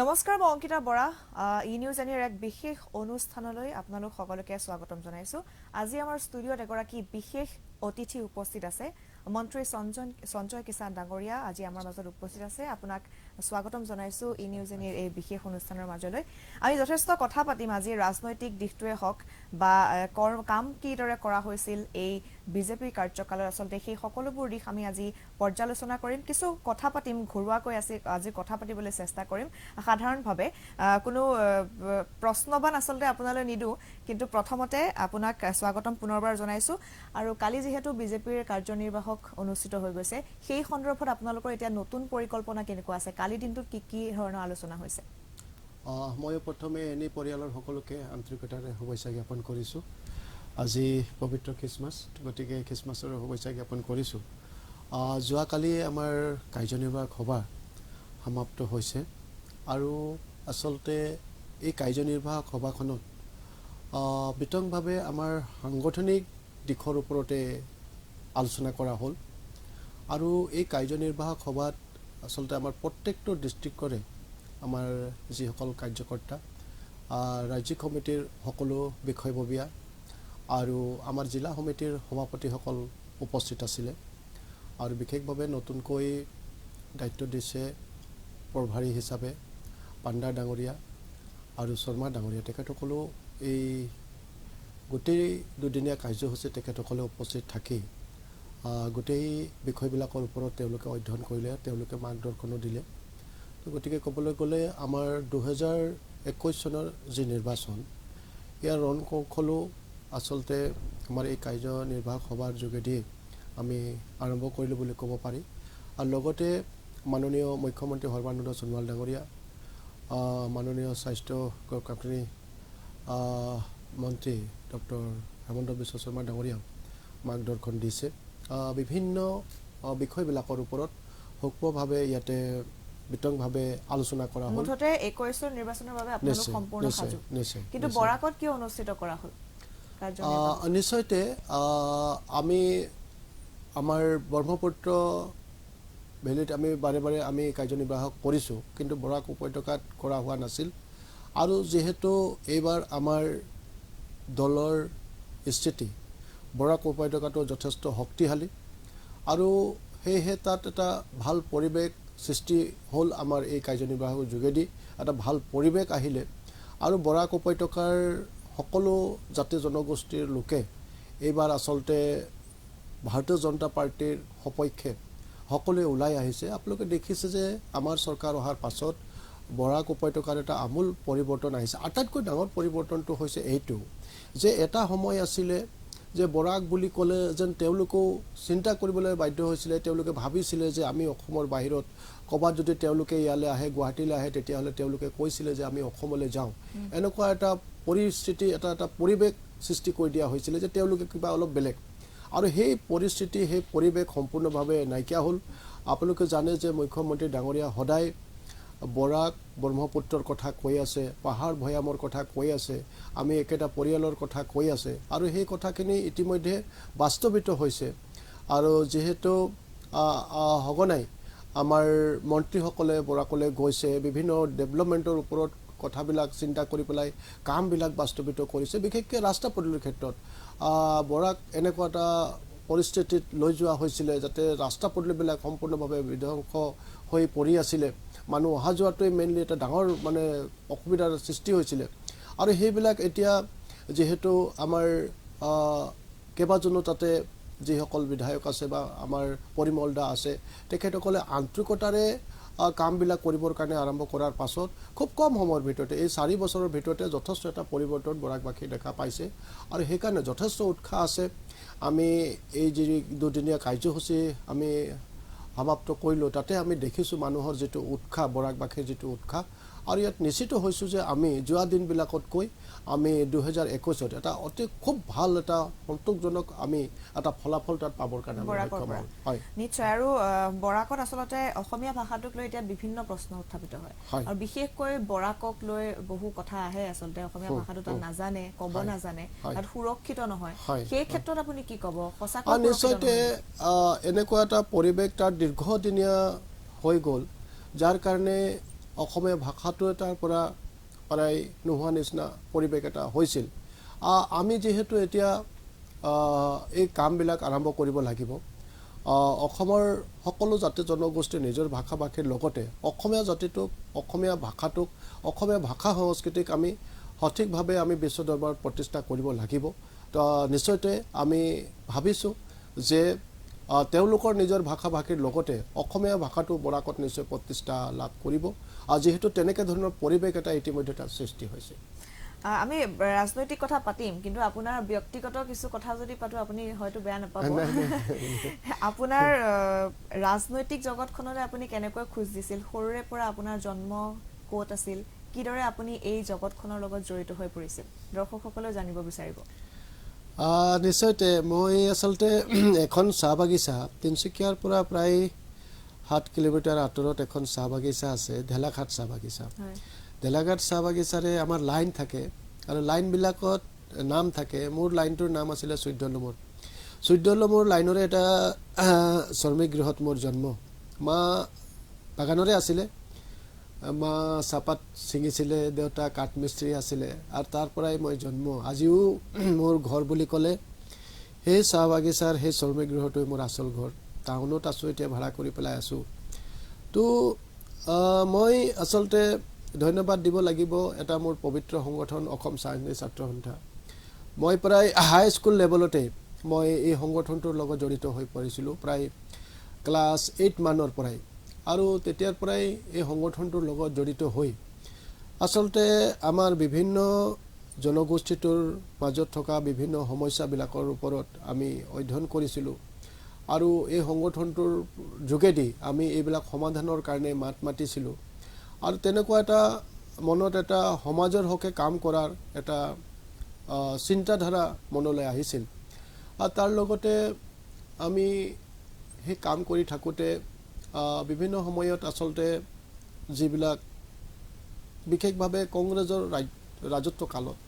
নমস্কাৰ মই অংকিতা বৰা ই নিউজ এনিৰ এক বিশেষ অনুষ্ঠানলৈ আপোনালোক সকলোকে স্বাগতম জনাইছো আজি আমাৰ ষ্টুডিঅত এগৰাকী বিশেষ অতিথি উপস্থিত আছে মন্ত্ৰী সঞ্জয় কিষাণ ডাঙৰীয়া আজি আমাৰ মাজত উপস্থিত আছে আপোনাক স্বাগতম জনাইছো ই নিউজ এনিৰ এই বিশেষ অনুষ্ঠানৰ মাজলৈ আমি যথেষ্ট কথা পাতিম আজি ৰাজনৈতিক দিশটোৱে হওক বা কাম কিদৰে কৰা হৈছিল এই বিজেপিৰ কাৰ্যকালত আসলতে সেই সকলোবোৰ দিশ আমি আজি পৰ্যালোচনা কৰিম কিছু কথা পাতিম ঘৰুৱাকৈ আজি কথা পাতিবলৈ চেষ্টা কৰিম সাধাৰণভাৱে কোনো প্ৰশ্নবান আসলতে আপোনালৈ নিদু কিন্তু প্ৰথমতে আপোনাক স্বাগতম পুনৰবাৰ জনাইছো আৰু কালি যেহেতু বিজেপিৰ কাৰ্যনিৰ্বাহক অনুষ্ঠিত হৈ গৈছে সেই সন্দৰ্ভত আপোনালোকৰ এতিয়া নতুন পৰিকল্পনা কেনেকুৱা আছে কালি দিনটোত কি ধৰণৰ আলোচনা হৈছে মই প্ৰথমে এনে পৰিয়ালৰ সকলোকে আন্তৰিকতাৰে শুভেচ্ছা জ্ঞাপন কৰিছো আজি পবিত্ৰ খ্ৰীষ্টমাছ গতিকে খ্ৰীষ্টমাছৰ শুভেচ্ছা জ্ঞাপন কৰিছো যোৱাকালি আমাৰ কাৰ্যনিৰ্বাহক সভা সমাপ্ত হৈছে আৰু আসলতে এই কাৰ্যনিৰ্বাহক সভাখনত বিতংভাৱে আমাৰ সাংগঠনিক দিশৰ ওপৰতে আলোচনা কৰা হ'ল আৰু এই কাৰ্যনিৰ্বাহক সভাত আসলতে আমাৰ প্ৰত্যেকটো ডিষ্ট্ৰিক্টৰে আমাৰ যিসকল কাৰ্যকৰ্তা ৰাজ্যিক কমিটিৰ সকলো বিষয়ববীয়া আৰু আমাৰ জিলা সমিতিৰ সভাপতিসকল উপস্থিত আছিলে আৰু বিশেষভাৱে নতুনকৈ দায়িত্ব দিছে প্ৰভাৰী হিচাপে পাণ্ডা ডাঙৰীয়া আৰু শৰ্মা ডাঙৰীয়া তেখেতসকলো এই গোটেই দুদিনীয়া কাৰ্যসূচী তেখেতসকলে উপস্থিত থাকি গোটেই বিষয়বিলাকৰ ওপৰত তেওঁলোকে অধ্যয়ন কৰিলে তেওঁলোকে মাৰ্গদৰ্শনো দিলে গতিকে ক'বলৈ গ'লে আমাৰ 2021 চনৰ যি নিৰ্বাচন ইয়াৰ ৰণকৌশলো আসলতে আমাৰ এই কাৰ্যনিৰ্বাহক সভাৰ যোগেদি আমি আৰম্ভ কৰিলোঁ বুলি ক'ব পাৰি আৰু লগতে মাননীয় মুখ্যমন্ত্ৰী সৰ্বানন্দ সোণোৱাল ডাঙৰীয়া মাননীয় স্বাস্থ্য কাৰ্যকৰী মন্ত্ৰী ডক্টৰ হেমন্ত বিশ্ব শৰ্মা ডাঙৰীয়া মাৰ্গদৰ্শন দিছে বিভিন্ন বিষয়বিলাকৰ ওপৰত সূক্ষ্মভাৱে ইয়াতে বিতংভাৱে আলোচনা কৰা হ'ল মুঠতে 21 নিৰ্বাচনৰ বাবে আপোনালোক সম্পূৰ্ণ সাজু কিন্তু বৰাকত কি অনুষ্ঠিত কৰা হ'ল নিশ্চয়তে আমি আমাৰ ব্ৰহ্মপুত্ৰ ভেলীত আমি বাৰে বাৰে আমি কাৰ্যনিৰ্বাহক কৰিছোঁ কিন্তু বৰাক উপত্যকাত কৰা হোৱা নাছিল আৰু যিহেতু এইবাৰ আমাৰ দলৰ স্থিতি বৰাক উপত্যকাটো যথেষ্ট শক্তিশালী আৰু সেয়েহে তাত এটা ভাল পৰিৱেশ সৃষ্টি হ'ল আমাৰ এই কাৰ্যনিৰ্বাহকৰ যোগেদি এটা ভাল পৰিৱেশ আহিলে আৰু বৰাক উপত্যকাৰ সকলো জাতি জনগোষ্ঠীৰ লোকে এইবাৰ আসলতে ভাৰতীয় জনতা পাৰ্টিৰ সপক্ষে সকলোৱে ওলাই আহিছে আপোনালোকে দেখিছে যে আমাৰ চৰকাৰ অহাৰ পাছত বৰাক উপত্যকাৰ এটা আমূল পৰিৱৰ্তন আহিছে আটাইতকৈ ডাঙৰ পৰিৱৰ্তনটো হৈছে এইটো যে এটা সময় আছিলে যে বৰাক বুলি ক'লে যেন তেওঁলোকেও চিন্তা কৰিবলৈ বাধ্য হৈছিলে তেওঁলোকে ভাবিছিলে যে আমি অসমৰ বাহিৰত ক'ৰবাত যদি তেওঁলোকে ইয়ালৈ আহে গুৱাহাটীলৈ আহে তেতিয়াহ'লে তেওঁলোকে কৈছিলে যে আমি অসমলৈ যাওঁ এনেকুৱা এটা পৰিস্থিতি এটা পৰিৱেশ সৃষ্টি কৰি দিয়া হৈছিলে যে তেওঁলোকে কিবা অলপ বেলেগ আৰু সেই পৰিস্থিতি সেই পৰিৱেশ সম্পূৰ্ণভাৱে নাইকিয়া হ'ল আপোনালোকে জানে যে মুখ্যমন্ত্ৰী ডাঙৰীয়া সদায় বৰাক ব্ৰহ্মপুত্ৰৰ কথা কৈ আছে পাহাৰ ভৈয়ামৰ কথা কৈ আছে আমি একেটা পৰিয়ালৰ কথা কৈ আছে আৰু সেই কথাখিনি ইতিমধ্যে বাস্তৱিত হৈছে আৰু যিহেতু সঘনাই আমাৰ মন্ত্ৰীসকলে বৰাকলৈ গৈছে বিভিন্ন ডেভেলপমেণ্টৰ ওপৰত কথাবিলাক চিন্তা কৰি পেলাই কামবিলাক বাস্তৱিত কৰিছে বিশেষকৈ ৰাস্তা পদূলিৰ ক্ষেত্ৰত বৰাক এনেকুৱা এটা পৰিস্থিতিত লৈ যোৱা হৈছিলে যাতে ৰাস্তা পদূলিবিলাক সম্পূৰ্ণভাৱে বিধ্বংস হৈ পৰি আছিলে মানুহ অহা যোৱাটোৱে মেইনলি এটা ডাঙৰ মানে অসুবিধাৰ সৃষ্টি হৈছিলে আৰু সেইবিলাক এতিয়া যিহেতু আমাৰ কেইবাজনো তাতে যিসকল বিধায়ক আছে বা আমাৰ পৰিমল দা আছে তেখেতসকলে আন্তৰিকতাৰে কামবিলাক কৰিবৰ কাৰণে আৰম্ভ কৰাৰ পাছত খুব কম সময়ৰ ভিতৰতে এই 4 বছৰৰ ভিতৰতে যথেষ্ট এটা পৰিৱৰ্তন বৰাকবাসী দেখা পাইছে আৰু সেইকাৰণে যথেষ্ট উৎসাহ আছে আমি এই যি দুদিনীয়া কাৰ্যসূচী আমি সমাপ্ত কৰিলোঁ তাতে আমি দেখিছোঁ মানুহৰ যিটো উৎসাহ বৰাকবাসীৰ যিটো উৎসাহ আৰু ইয়াত নিশ্চিত হৈছোঁ যে আমি যোৱা দিনবিলাকতকৈ আমি 2021ত এটা অতি খুব ভাল এটা সন্তোষজনক আমি এটা ফলাফল তাত পাবৰ কাৰণে হয় নিশ্চয় আৰু বৰাকত আচলতে অসমীয়া ভাষাটোক লৈ এতিয়া বিভিন্ন প্ৰশ্ন উত্থাপিত হয় আৰু বিশেষকৈ বৰাকক লৈ বহু কথা আহে আচলতে অসমীয়া ভাষাটো তাত নাজানে ক'ব নাজানে তাত সুৰক্ষিত নহয় সেই ক্ষেত্ৰত আপুনি কি ক'ব সঁচাকৈ নিশ্চয়তে এনেকুৱা এটা পৰিৱেশ তাত দীৰ্ঘদিনীয়া হৈ গ'ল যাৰ কাৰণে অসমীয়া ভাষাটো এটাৰ পৰা প্ৰায় নোহোৱা নিচিনা পৰিৱেশ এটা হৈছিল আমি যেহেতু এতিয়া এই কামবিলাক আৰম্ভ কৰিব লাগিব অসমৰ সকলো জাতি জনগোষ্ঠীৰ নিজৰ ভাষা ভাষীৰ লগতে অসমীয়া জাতিটোক অসমীয়া ভাষাটোক অসমীয়া ভাষা সংস্কৃতিক আমি সঠিকভাৱে আমি বিশ্ব দৰবাৰত প্ৰতিষ্ঠা কৰিব লাগিব তো নিশ্চয়তে আমি ভাবিছোঁ যে তেওঁলোকৰ নিজৰ ভাষা ভাষীৰ লগতে অসমীয়া ভাষাটো বৰাকত নিশ্চয় প্ৰতিষ্ঠা লাভ কৰিব যেহেতু তেনেকৈ ধৰণৰ পৰিৱেশ এটা ইতিমধ্যে তাত সৃষ্টি হৈছে আমি ৰাজনৈতিক কথা পাতিম কিন্তু আপোনাৰ ব্যক্তিগত কিছু কথা যদি পাতো আপুনি হয়তো বেয়া নাপাব আপোনাৰ ৰাজনৈতিক জগতখনলৈ আপুনি কেনেকৈ খোজ দিছিল সৰুৰে পৰা আপোনাৰ জন্ম ক'ত আছিল কিদৰে আপুনি এই জগতখনৰ লগত জড়িত হৈ পৰিছিল দৰ্শকসকলেও জানিব বিচাৰিব নিশ্চয়তে মই আচলতে এখন চাহ বাগিচা তিনিচুকীয়াৰ পৰা প্ৰায় 7 কিলোমিটাৰ আঁতৰত এখন চাহ বাগিচা আছে ঢেলাঘাট চাহ বাগিচা ঢেলাঘাট চাহ বাগিচাৰে আমাৰ লাইন থাকে আৰু লাইনবিলাকত নাম থাকে মোৰ লাইনটোৰ নাম আছিলে 14 নম্বৰ লাইনৰে এটা শ্ৰমিক গৃহত মোৰ জন্ম মা বাগানৰে আছিলে মা চাহপাত ছিঙিছিলে দেউতা কাঠমিস্ত্ৰী আছিলে আৰু তাৰ পৰাই মই জন্ম আজিও মোৰ ঘৰ বুলি ক'লে সেই চাহ বাগিচাৰ সেই শ্ৰমিক গৃহটোৱে মোৰ আচল ঘৰ টাউনত আছোঁ এতিয়া ভাড়া কৰি পেলাই আছোঁ তো মই আচলতে ধন্যবাদ দিব লাগিব এটা মোৰ পবিত্ৰ সংগঠন অসম সাহিত্য ছাত্ৰ সন্থা মই প্ৰায় হাই স্কুল লেভেলতে মই এই সংগঠনটোৰ লগত জড়িত হৈ পৰিছিলোঁ প্ৰায় ক্লাছ 8 মানৰ পৰাই আৰু তেতিয়াৰ পৰাই এই সংগঠনটোৰ লগত জড়িত হৈ আচলতে আমাৰ বিভিন্ন জনগোষ্ঠীটোৰ মাজত থকা বিভিন্ন সমস্যাবিলাকৰ ওপৰত আমি অধ্যয়ন কৰিছিলোঁ আৰু এই সংগঠনটোৰ যোগেদি আমি এইবিলাক সমাধানৰ কাৰণে মাত মাতিছিলোঁ আৰু তেনেকুৱা এটা মনত এটা সমাজৰ হকে কাম কৰাৰ এটা চিন্তাধাৰা মনলৈ আহিছিল আৰু তাৰ লগতে আমি সেই কাম কৰি থাকোঁতে বিভিন্ন সময়ত আচলতে যিবিলাক বিশেষভাৱে কংগ্ৰেছৰ ৰাজত্ব কালত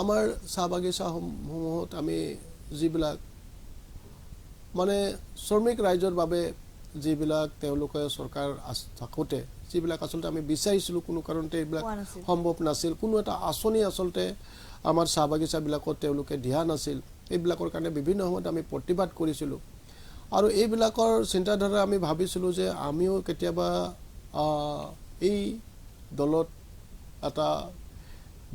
আমাৰ চাহ বাগিচাসমূহত আমি যিবিলাক মানে শ্ৰমিক ৰাইজৰ বাবে যিবিলাক তেওঁলোকে চৰকাৰ থাকোঁতে যিবিলাক আচলতে আমি বিচাৰিছিলোঁ কোনো কাৰণতে এইবিলাক সম্ভৱ নাছিল কোনো এটা আঁচনি আচলতে আমাৰ চাহ বাগিচাবিলাকত তেওঁলোকে দিয়া নাছিল এইবিলাকৰ কাৰণে বিভিন্ন সময়ত আমি প্ৰতিবাদ কৰিছিলোঁ আৰু এইবিলাকৰ চিন্তাধাৰা আমি ভাবিছিলোঁ যে আমিও কেতিয়াবা এই দলত এটা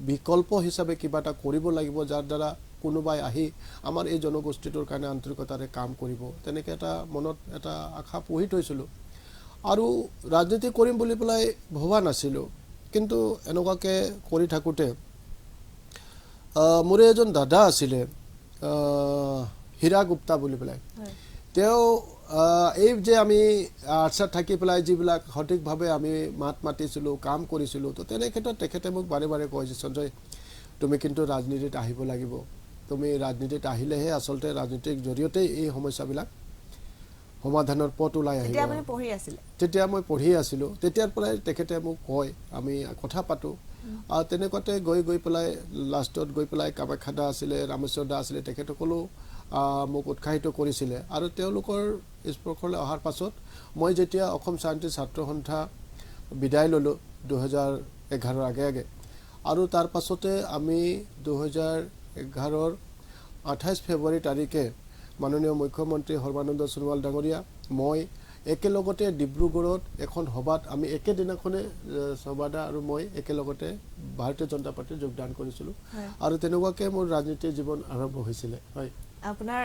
বিকল্প হিচাপে কিবা এটা কৰিব লাগিব যাৰ দ্বাৰা কোনোবাই আহি আমাৰ এই জনগোষ্ঠীটোৰ কাৰণে আন্তৰিকতাৰে কাম কৰিব তেনেকৈ এটা মনত এটা আশা পুহি থৈছিলোঁ আৰু ৰাজনীতি কৰিম বুলি পেলাই ভবা নাছিলোঁ কিন্তু এনেকুৱাকৈ কৰি থাকোঁতে মোৰ এজন দাদা আছিলে হীৰা গুপ্তা বুলি পেলাই তেওঁ এই যে আমি আৰ্টছত থাকি পেলাই যিবিলাক সঠিকভাৱে আমি মাত মাতিছিলোঁ কাম কৰিছিলোঁ তো তেনে ক্ষেত্ৰত তেখেতে মোক বাৰে বাৰে কয় যে সঞ্জয় তুমি কিন্তু ৰাজনীতিত আহিব লাগিব তুমি ৰাজনীতিত আহিলেহে আচলতে ৰাজনীতিৰ জৰিয়তে এই সমস্যাবিলাক সমাধানৰ পথ ওলাই আহিব তেতিয়া মই পঢ়ি আছিলোঁ তেতিয়াৰ পৰাই তেখেতে মোক কয় আমি কথা পাতোঁ আৰু তেনেকুৱাতে গৈ পেলাই লাষ্টত গৈ পেলাই কামাখ্যা দা আছিলে ৰামেশ্বৰ দা আছিলে তেখেতসকলেও মোক উৎসাহিত কৰিছিলে আৰু তেওঁলোকৰ স্পৰ্শলৈ অহাৰ পাছত মই যেতিয়া অসম সাহিত্য ছাত্ৰ সন্থা বিদায় ল'লোঁ 2011 আগে আৰু তাৰ পাছতে আমি 2011 28 ফেব্ৰুৱাৰী তাৰিখে মাননীয় মুখ্যমন্ত্ৰী সৰ্বানন্দ সোণোৱাল ডাঙৰীয়া মই একেলগতে ডিব্ৰুগড়ত এখন সভাত আমি একেদিনাখনে সভাদা আৰু মই একেলগতে ভাৰতীয় জনতা পাৰ্টীত যোগদান কৰিছিলোঁ আৰু তেনেকুৱাকৈ মোৰ ৰাজনীতিৰ জীৱন আৰম্ভ হৈছিলে হয় আপোনাৰ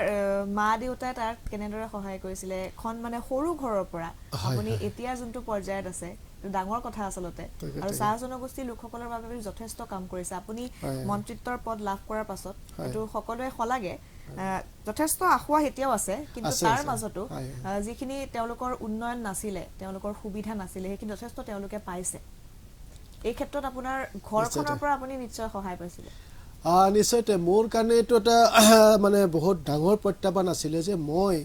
মা দেউতাই তাক কেনেদৰে সহায় কৰিছিলে এখন মানে সৰু ঘৰৰ পৰা আপুনি এতিয়া যোনটো পৰ্যায়ত আছে ডাঙৰ কথা আচলতে আৰু চাহ জনগোষ্ঠীৰ লোকসকলৰ বাবে যথেষ্ট কাম কৰিছে আপুনি মন্ত্ৰিত্বৰ পদ লাভ কৰাৰ পাছত এইটো সকলোৱে সলাগে যথেষ্ট আশা এতিয়াও আছে কিন্তু তাৰ মাজতো যিখিনি তেওঁলোকৰ উন্নয়ন নাছিলে তেওঁলোকৰ সুবিধা নাছিলে সেইখিনি যথেষ্ট তেওঁলোকে পাইছে এই ক্ষেত্ৰত আপোনাৰ ঘৰখনৰ পৰা আপুনি নিশ্চয় সহায় পাইছিলে নিশ্চয়তে মোৰ কাৰণে এইটো এটা মানে বহুত ডাঙৰ প্ৰত্যাহ্বান আছিলে যে মই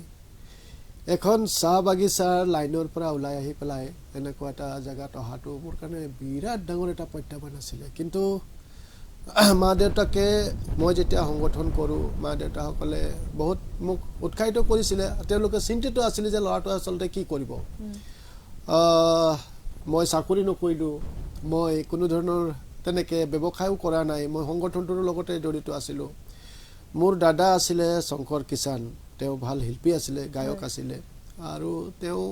এখন চাহ বাগিচাৰ লাইনৰ পৰা ওলাই আহি পেলাই এনেকুৱা এটা জেগাত অহাটো মোৰ কাৰণে বিৰাট ডাঙৰ এটা প্ৰত্যাহ্বান আছিলে কিন্তু মা দেউতাকে মই যেতিয়া সংগঠন কৰোঁ মা দেউতাসকলে বহুত মোক উৎসাহিত কৰিছিলে তেওঁলোকে চিন্তিত আছিলে যে ল'ৰাটোৱে আচলতে কি কৰিব মই চাকৰি নকৰিলোঁ, মই কোনো ধৰণৰ তেনেকৈ ব্যৱসায়ো কৰা নাই, মই সংগঠনটোৰ লগতে জড়িত আছিলোঁ। মোৰ দাদা আছিলে শংকৰ কিষাণ, তেওঁ ভাল শিল্পী আছিলে, গায়ক আছিলে, আৰু তেওঁ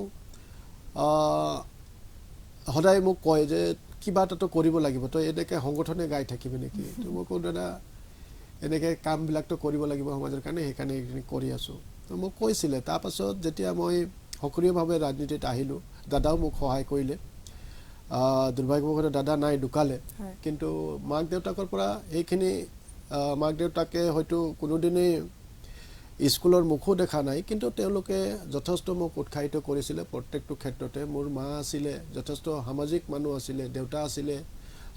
সদায় মোক কয় যে কিবা এটাতো কৰিব লাগিব, তই এনেকৈ সংগঠনে গাই থাকিবি নেকি? তো মই কওঁ দাদা এনেকৈ কামবিলাকতো কৰিব লাগিব সমাজৰ কাৰণে, সেইকাৰণে এইখিনি কৰি আছোঁ। তো মোক কৈছিলে। তাৰপাছত যেতিয়া মই সক্ৰিয়ভাৱে ৰাজনীতিত আহিলোঁ, দাদাও মোক সহায় কৰিলে। দুৰ্ভাগ্যবশতঃ দাদা নাই, ঢুকালে। কিন্তু মাক দেউতাকৰ পৰা সেইখিনি, মাক দেউতাকে হয়তো কোনোদিনেই স্কুলৰ মুখো দেখা নাই, কিন্তু তেওঁলোকে যথেষ্ট মোক উৎসাহিত কৰিছিলে প্ৰত্যেকটো ক্ষেত্ৰতে। মোৰ মা আছিলে, যথেষ্ট সামাজিক মানুহ আছিলে, দেউতা আছিলে,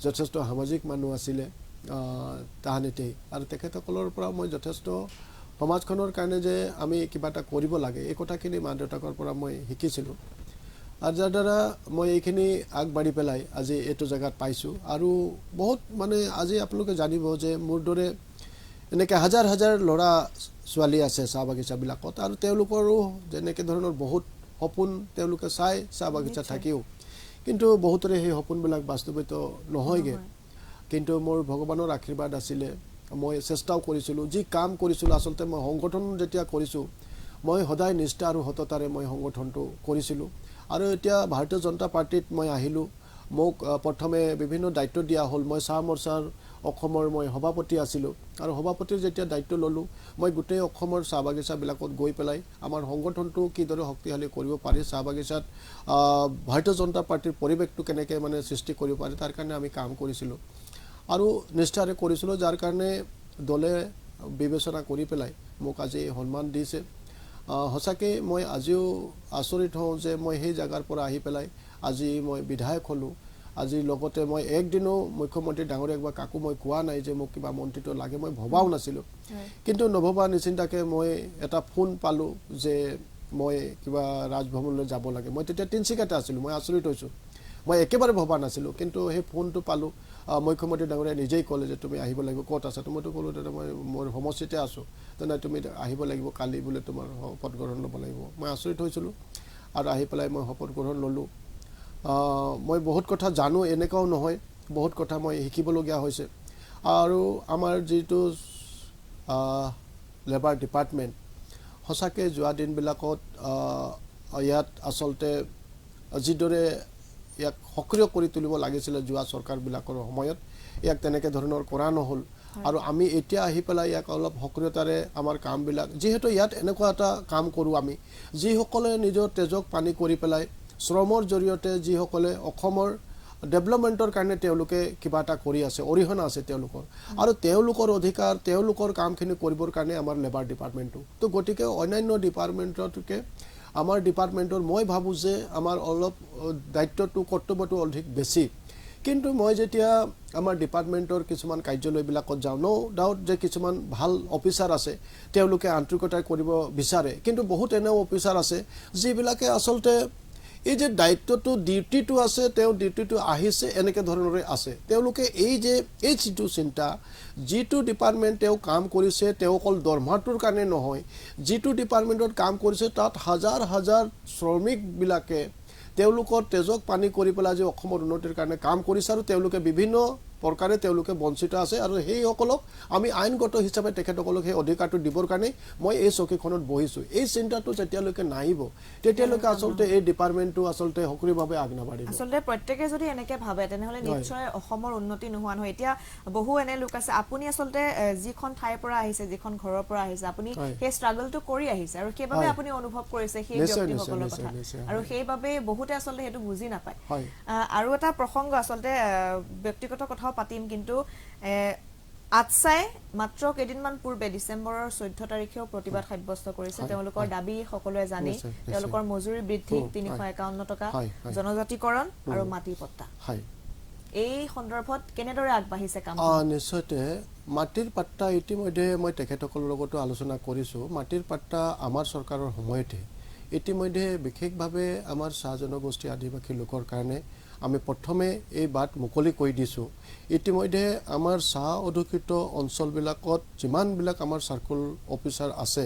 যথেষ্ট সামাজিক মানুহ আছিলে তাহানিতেই। আৰু তেখেতসকলৰ পৰা মই যথেষ্ট সমাজখনৰ কাৰণে যে আমি কিবা এটা কৰিব লাগে, এই কথাখিনি মা দেউতাকৰ পৰা মই শিকিছিলোঁ। আৰু যাৰ দ্বাৰা মই এইখিনি আগবাঢ়ি পেলাই আজি এইটো জেগাত পাইছোঁ। আৰু বহুত মানে আজি আপোনালোকে জানিব যে মোৰ দৰে এনেকৈ হাজাৰ হাজাৰ ল'ৰা ছোৱালী আছে চাহ বাগিচাবিলাকত, আৰু তেওঁলোকৰো যেনেকৈ ধৰণৰ বহুত সপোন তেওঁলোকে চাই চাহ বাগিচা থাকিও, কিন্তু বহুতৰে সেই সপোনবিলাক বাস্তৱায়িত নহয়গৈ। কিন্তু মোৰ ভগৱানৰ আশীৰ্বাদ আছিলে, মই চেষ্টাও কৰিছিলোঁ, যি কাম কৰিছিলোঁ আচলতে মই সংগঠন যেতিয়া কৰিছোঁ, মই সদায় নিষ্ঠা আৰু সততাৰে মই সংগঠনটো কৰিছিলোঁ। আৰু এতিয়া ভাৰতীয় জনতা পাৰ্টীত মই আহিলোঁ, মোক প্ৰথমে বিভিন্ন দায়িত্ব দিয়া হ'ল। মই চাহ মৰ্চাৰ অসমৰ মই সভাপতি আছিলোঁ, আৰু সভাপতিৰ যেতিয়া দায়িত্ব ল'লোঁ, মই গোটেই অসমৰ চাহ বাগিচাবিলাকত গৈ পেলাই আমাৰ সংগঠনটো কিদৰে শক্তিশালী কৰিব পাৰি, চাহ বাগিচাত ভাৰতীয় জনতা পাৰ্টীৰ পৰিৱেশটো কেনেকৈ মানে সৃষ্টি কৰিব পাৰি, তাৰ কাৰণে আমি কাম কৰিছিলোঁ আৰু নিষ্ঠাৰে কৰিছিলোঁ, যাৰ কাৰণে দলে বিবেচনা কৰি পেলাই মোক আজি সন্মান দিছে। সঁচাকৈ মই আজিও আচৰিত হওঁ যে মই সেই জেগাৰ পৰা আহি পেলাই আজি মই বিধায়ক হ'লোঁ। আজি লগতে মই একদিনো মুখ্যমন্ত্ৰী ডাঙৰীয়াক বা কাকো মই কোৱা নাই যে মোক কিবা মন্ত্ৰীটো লাগে, মই ভবাও নাছিলোঁ। কিন্তু নভবা নিচিন্তাকৈ মই এটা ফোন পালোঁ যে মই কিবা ৰাজভৱনলৈ যাব লাগে। মই তেতিয়া তিনিচুকীয়াতে আছিলোঁ, মই আচৰিত হৈছোঁ, মই একেবাৰে ভবা নাছিলোঁ। কিন্তু সেই ফোনটো পালোঁ, মুখ্যমন্ত্ৰী ডাঙৰীয়াই নিজেই ক'লে যে তুমি আহিব লাগিব, ক'ত আছা? মইতো ক'লোঁ দাদা মই মোৰ সমষ্টিতে আছোঁ। নাই তুমি আহিব লাগিব, কালি বোলে তোমাৰ শপত গ্ৰহণ ল'ব লাগিব। মই আচৰিত হৈছিলোঁ, আৰু আহি পেলাই মই শপত গ্ৰহণ ল'লোঁ। মই বহুত কথা জানো এনেকুৱাও নহয়, বহুত কথা মই শিকিবলগীয়া হৈছে। আৰু আমাৰ যিটো লেবাৰ ডিপাৰ্টমেণ্ট, সঁচাকৈ যোৱা দিনবিলাকত ইয়াত আচলতে যিদৰে ইয়াক সক্ৰিয় কৰি তুলিব লাগিছিলে যোৱা চৰকাৰবিলাকৰ সময়ত, ইয়াক তেনেকৈ ধৰণৰ কৰা নহ'ল। আৰু আমি এতিয়া আহি পেলাই ইয়াক অলপ সক্ৰিয়তাৰে আমাৰ কামবিলাক, যিহেতু ইয়াত এনেকুৱা এটা কাম কৰোঁ আমি, যিসকলে নিজৰ তেজক পানী কৰি পেলাই শ্ৰমৰ জৰিয়তে যিসকলে অসমৰ ডেভেলপমেণ্টৰ কাৰণে তেওঁলোকে কিবা এটা কৰি আছে, অৰিহণা আছে তেওঁলোকৰ, আৰু তেওঁলোকৰ অধিকাৰ, তেওঁলোকৰ কামখিনি কৰিবৰ কাৰণে আমাৰ লেবাৰ ডিপাৰ্টমেণ্টটো। তো গতিকে অন্যান্য ডিপাৰ্টমেণ্টতকৈ আমাৰ ডিপাৰ্টমেণ্টৰ মই ভাবোঁ যে আমাৰ অলপ দায়িত্বটো, কৰ্তব্যটো অধিক বেছি। কিন্তু মই যেতিয়া আমাৰ ডিপাৰ্টমেণ্টৰ কিছুমান কাৰ্যালয়বিলাকত যাওঁ, ন' ডাউট যে কিছুমান ভাল অফিচাৰ আছে, তেওঁলোকে আন্তৰিকতাৰে কৰিব বিচাৰে, কিন্তু বহুত এনেও অফিচাৰ আছে যিবিলাকে আচলতে এই যে দায়িত্বটো, ডিউটিটো আছে, তেওঁ ডিউটিটো আহিছে এনেকৈ ধৰণৰে আছে। তেওঁলোকে এই যিটো চিন্তা, যিটো ডিপাৰ্টমেণ্ট তেওঁ কাম কৰিছে, তেওঁ অকল দৰমহাটোৰ কাৰণে নহয়, যিটো ডিপাৰ্টমেণ্টত কাম কৰিছে তাত হাজাৰ হাজাৰ শ্ৰমিকবিলাকে তেওঁলোকৰ তেজক পানী কৰি পেলাই যে অসমৰ উন্নতিৰ কাৰণে কাম কৰিছে, আৰু তেওঁলোকে বিভিন্ন প্ৰকাৰে তেওঁলোকে বঞ্চিত আছে, আৰু সেইসকলক আমি আইনগত হিচাপে তেখেতসকলক সেই অধিকাৰটো দিবৰ কাৰণে মই এই চকীখনত বহিছোঁ। এই চিন্তাটো যেতিয়ালৈকে নাহিব, তেতিয়ালৈকে আচলতে এই ডিপাৰ্টমেণ্টটো আচলতে সক্ৰিয়ভাৱে আগনাবাঢ়িব। আচলতে প্ৰত্যেকে যদি এনেকৈ ভাবে তেনেহ'লে নিশ্চয় অসমৰ উন্নতি নোহোৱা নহয়। এতিয়া বহু এনে লোক আছে, আপুনি আচলতে যিখন ঠাইৰ পৰা আহিছে, যিখন ঘৰৰ পৰা আহিছে, আপুনি সেই ষ্ট্ৰাগলটো কৰি আহিছে, আৰু সেইবাবে আপুনি অনুভৱ কৰিছে সেই ব্যক্তিসকলৰ কথা, আৰু সেইবাবে বহুতে আচলতে সেইটো বুজি নাপায়। আৰু এটা প্ৰসংগ, আচলতে ব্যক্তিগত কথাও পাতিম, কিন্তু আটছাই মাত্ৰ কেইদিনমান পূৰ্বে ডিচেম্বৰৰ 14 তাৰিখেও প্ৰতিবাদ সাব্যস্ত কৰিছে। তেওঁলোকৰ দাবী সকলোৱে জানে, তেওঁলোকৰ মজুৰি বৃদ্ধি 351 টকা, জনজাতিকৰণ আৰু মাটিৰ পট্টা। এই সন্দৰ্ভত কেনেদৰে আগবাঢ়িছে কাম? নিশ্চয়তে মাটিৰ পাট্টা ইতিমধ্যে মই তেখেতসকলৰ লগতো আলোচনা কৰিছোঁ। মাটিৰ পাট্টা আমাৰ চৰকাৰৰ সময়তে ইতিমধ্যে বিশেষভাৱে আমাৰ চাহ জনগোষ্ঠী আদিবাসী লোকৰ কাৰণে আমি প্ৰথমে এই বাট মুকলি কৰি দিছোঁ। ইতিমধ্যে আমাৰ চাহ অধিকৃত অঞ্চলবিলাকত যিমানবিলাক আমাৰ চাৰ্কুল অফিচাৰ আছে,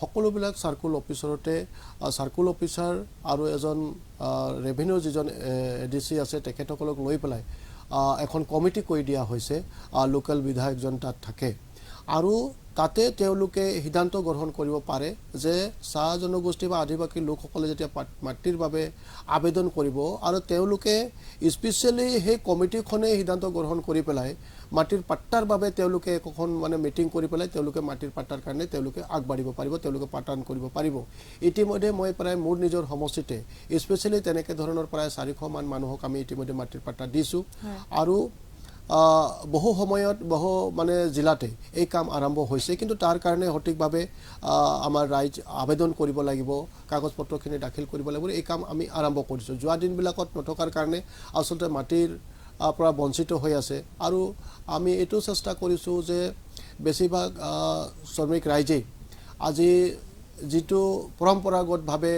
সকলোবিলাক চাৰ্কুল অফিচাৰতে চাৰ্কুল অফিচাৰ আৰু এজন ৰেভিনিউ যিজন এডিচি আছে তেখেতসকলক লৈ পেলাই এখন কমিটি কৰি দিয়া হৈছে লোকেল বিধায়কজন তাত থাকে আৰু তাতে তেওঁলোকে সিদ্ধান্ত গ্ৰহণ কৰিব পাৰে যে চাহ জনগোষ্ঠী বা আদিবাসী লোকসকলে যেতিয়া মাটিৰ বাবে আবেদন কৰিব আৰু তেওঁলোকে স্পেচিয়েলি সেই কমিটিখনে সিদ্ধান্ত গ্ৰহণ কৰি পেলাই মাটিৰ পাট্টাৰ বাবে তেওঁলোকে এখন মানে মিটিং কৰি পেলাই তেওঁলোকে মাটিৰ পাট্টাৰ কাৰণে তেওঁলোকে আগবাঢ়িব পাৰিব তেওঁলোকে পাট্টান কৰিব পাৰিব ইতিমধ্যে মই প্ৰায় মোৰ নিজৰ সমষ্টিতে স্পেচিয়েলি তেনেকৈ ধৰণৰ প্ৰায় 400 মান মানুহক আমি ইতিমধ্যে মাটিৰ পাট্টা দিছোঁ আৰু বহু সময়ত বহু মানে জিলাতে এই কাম আৰম্ভ হৈছে কিন্তু তাৰ কাৰণে সঠিকভাৱে আমাৰ ৰাইজ আবেদন কৰিব লাগিব কাগজ পত্ৰখিনি দাখিল কৰিব লাগিব এই কাম আমি আৰম্ভ কৰিছোঁ যোৱা দিনবিলাকত নথকাৰ কাৰণে আচলতে মাটিৰ পৰা বঞ্চিত হৈ আছে আৰু আমি এইটো চেষ্টা কৰিছোঁ যে বেছিভাগ শ্ৰমিক ৰাইজে আজি যিটো পৰম্পৰাগতভাৱে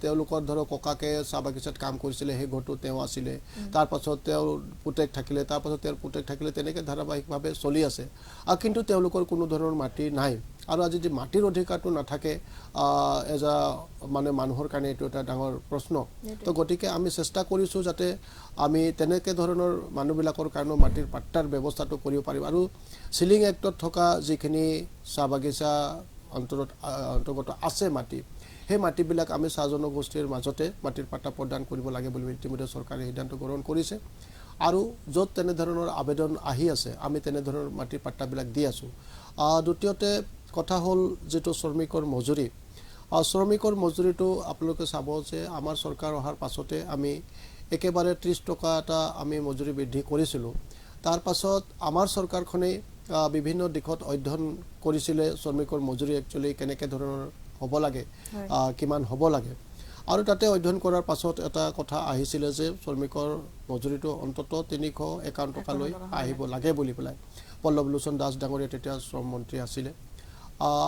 তেওঁলোকৰ ধৰক ককাকে চাহ বাগিচাত কাম কৰিছিলে সেই ঘৰটো তেওঁ আছিলে তাৰ পাছত তেওঁৰ পুতেক থাকিলে তাৰ পাছত তেওঁৰ পুতেক থাকিলে তেনেকৈ ধাৰাবাহিকভাৱে চলি আছে কিন্তু তেওঁলোকৰ কোনো ধৰণৰ মাটি নাই আৰু আজি যদি মাটিৰ অধিকাৰটো নাথাকে মানে মানুহৰ কাৰণে এইটো এটা ডাঙৰ প্ৰশ্ন তো গতিকে আমি চেষ্টা কৰিছোঁ যাতে আমি তেনেকৈ ধৰণৰ মানুহবিলাকৰ কাৰণে মাটিৰ পাট্টাৰ ব্যৱস্থাটো কৰিব পাৰিম আৰু চিলিং এক্টত থকা যিখিনি চাহ বাগিচা অন্তৰ্গত আছে মাটি সেই মাটিবিলাক আমি চাহ জনগোষ্ঠীৰ মাজতে মাটিৰ পাট্টা প্ৰদান কৰিব লাগে বুলি ইতিমধ্যে চৰকাৰে সিদ্ধান্ত গ্ৰহণ কৰিছে আৰু য'ত তেনেধৰণৰ আবেদন আহি আছে আমি তেনেধৰণৰ মাটিৰ পাট্টাবিলাক দি আছোঁ দ্বিতীয়তে কথা হ'ল যিটো শ্ৰমিকৰ মজুৰি শ্ৰমিকৰ মজুৰিটো আপোনালোকে চাব যে আমাৰ চৰকাৰ অহাৰ পাছতে আমি একেবাৰে 30 টকা এটা আমি মজুৰি বৃদ্ধি কৰিছিলোঁ তাৰ পাছত আমাৰ চৰকাৰখনে বিভিন্ন দিশত অধ্যয়ন কৰিছিলে শ্ৰমিকৰ মজুৰি একচুৱেলি কেনেকৈ ধৰণৰ হ'ব লাগে কিমান হ'ব লাগে আৰু তাতে অধ্যয়ন কৰাৰ পাছত এটা কথা আহিছিলে যে শ্ৰমিকৰ মজুৰিটো অন্ততঃ 351 টকালৈ আহিব লাগে বুলি পেলাই পল্লৱলোচন দাস ডাঙৰীয়া তেতিয়া শ্ৰম মন্ত্ৰী আছিলে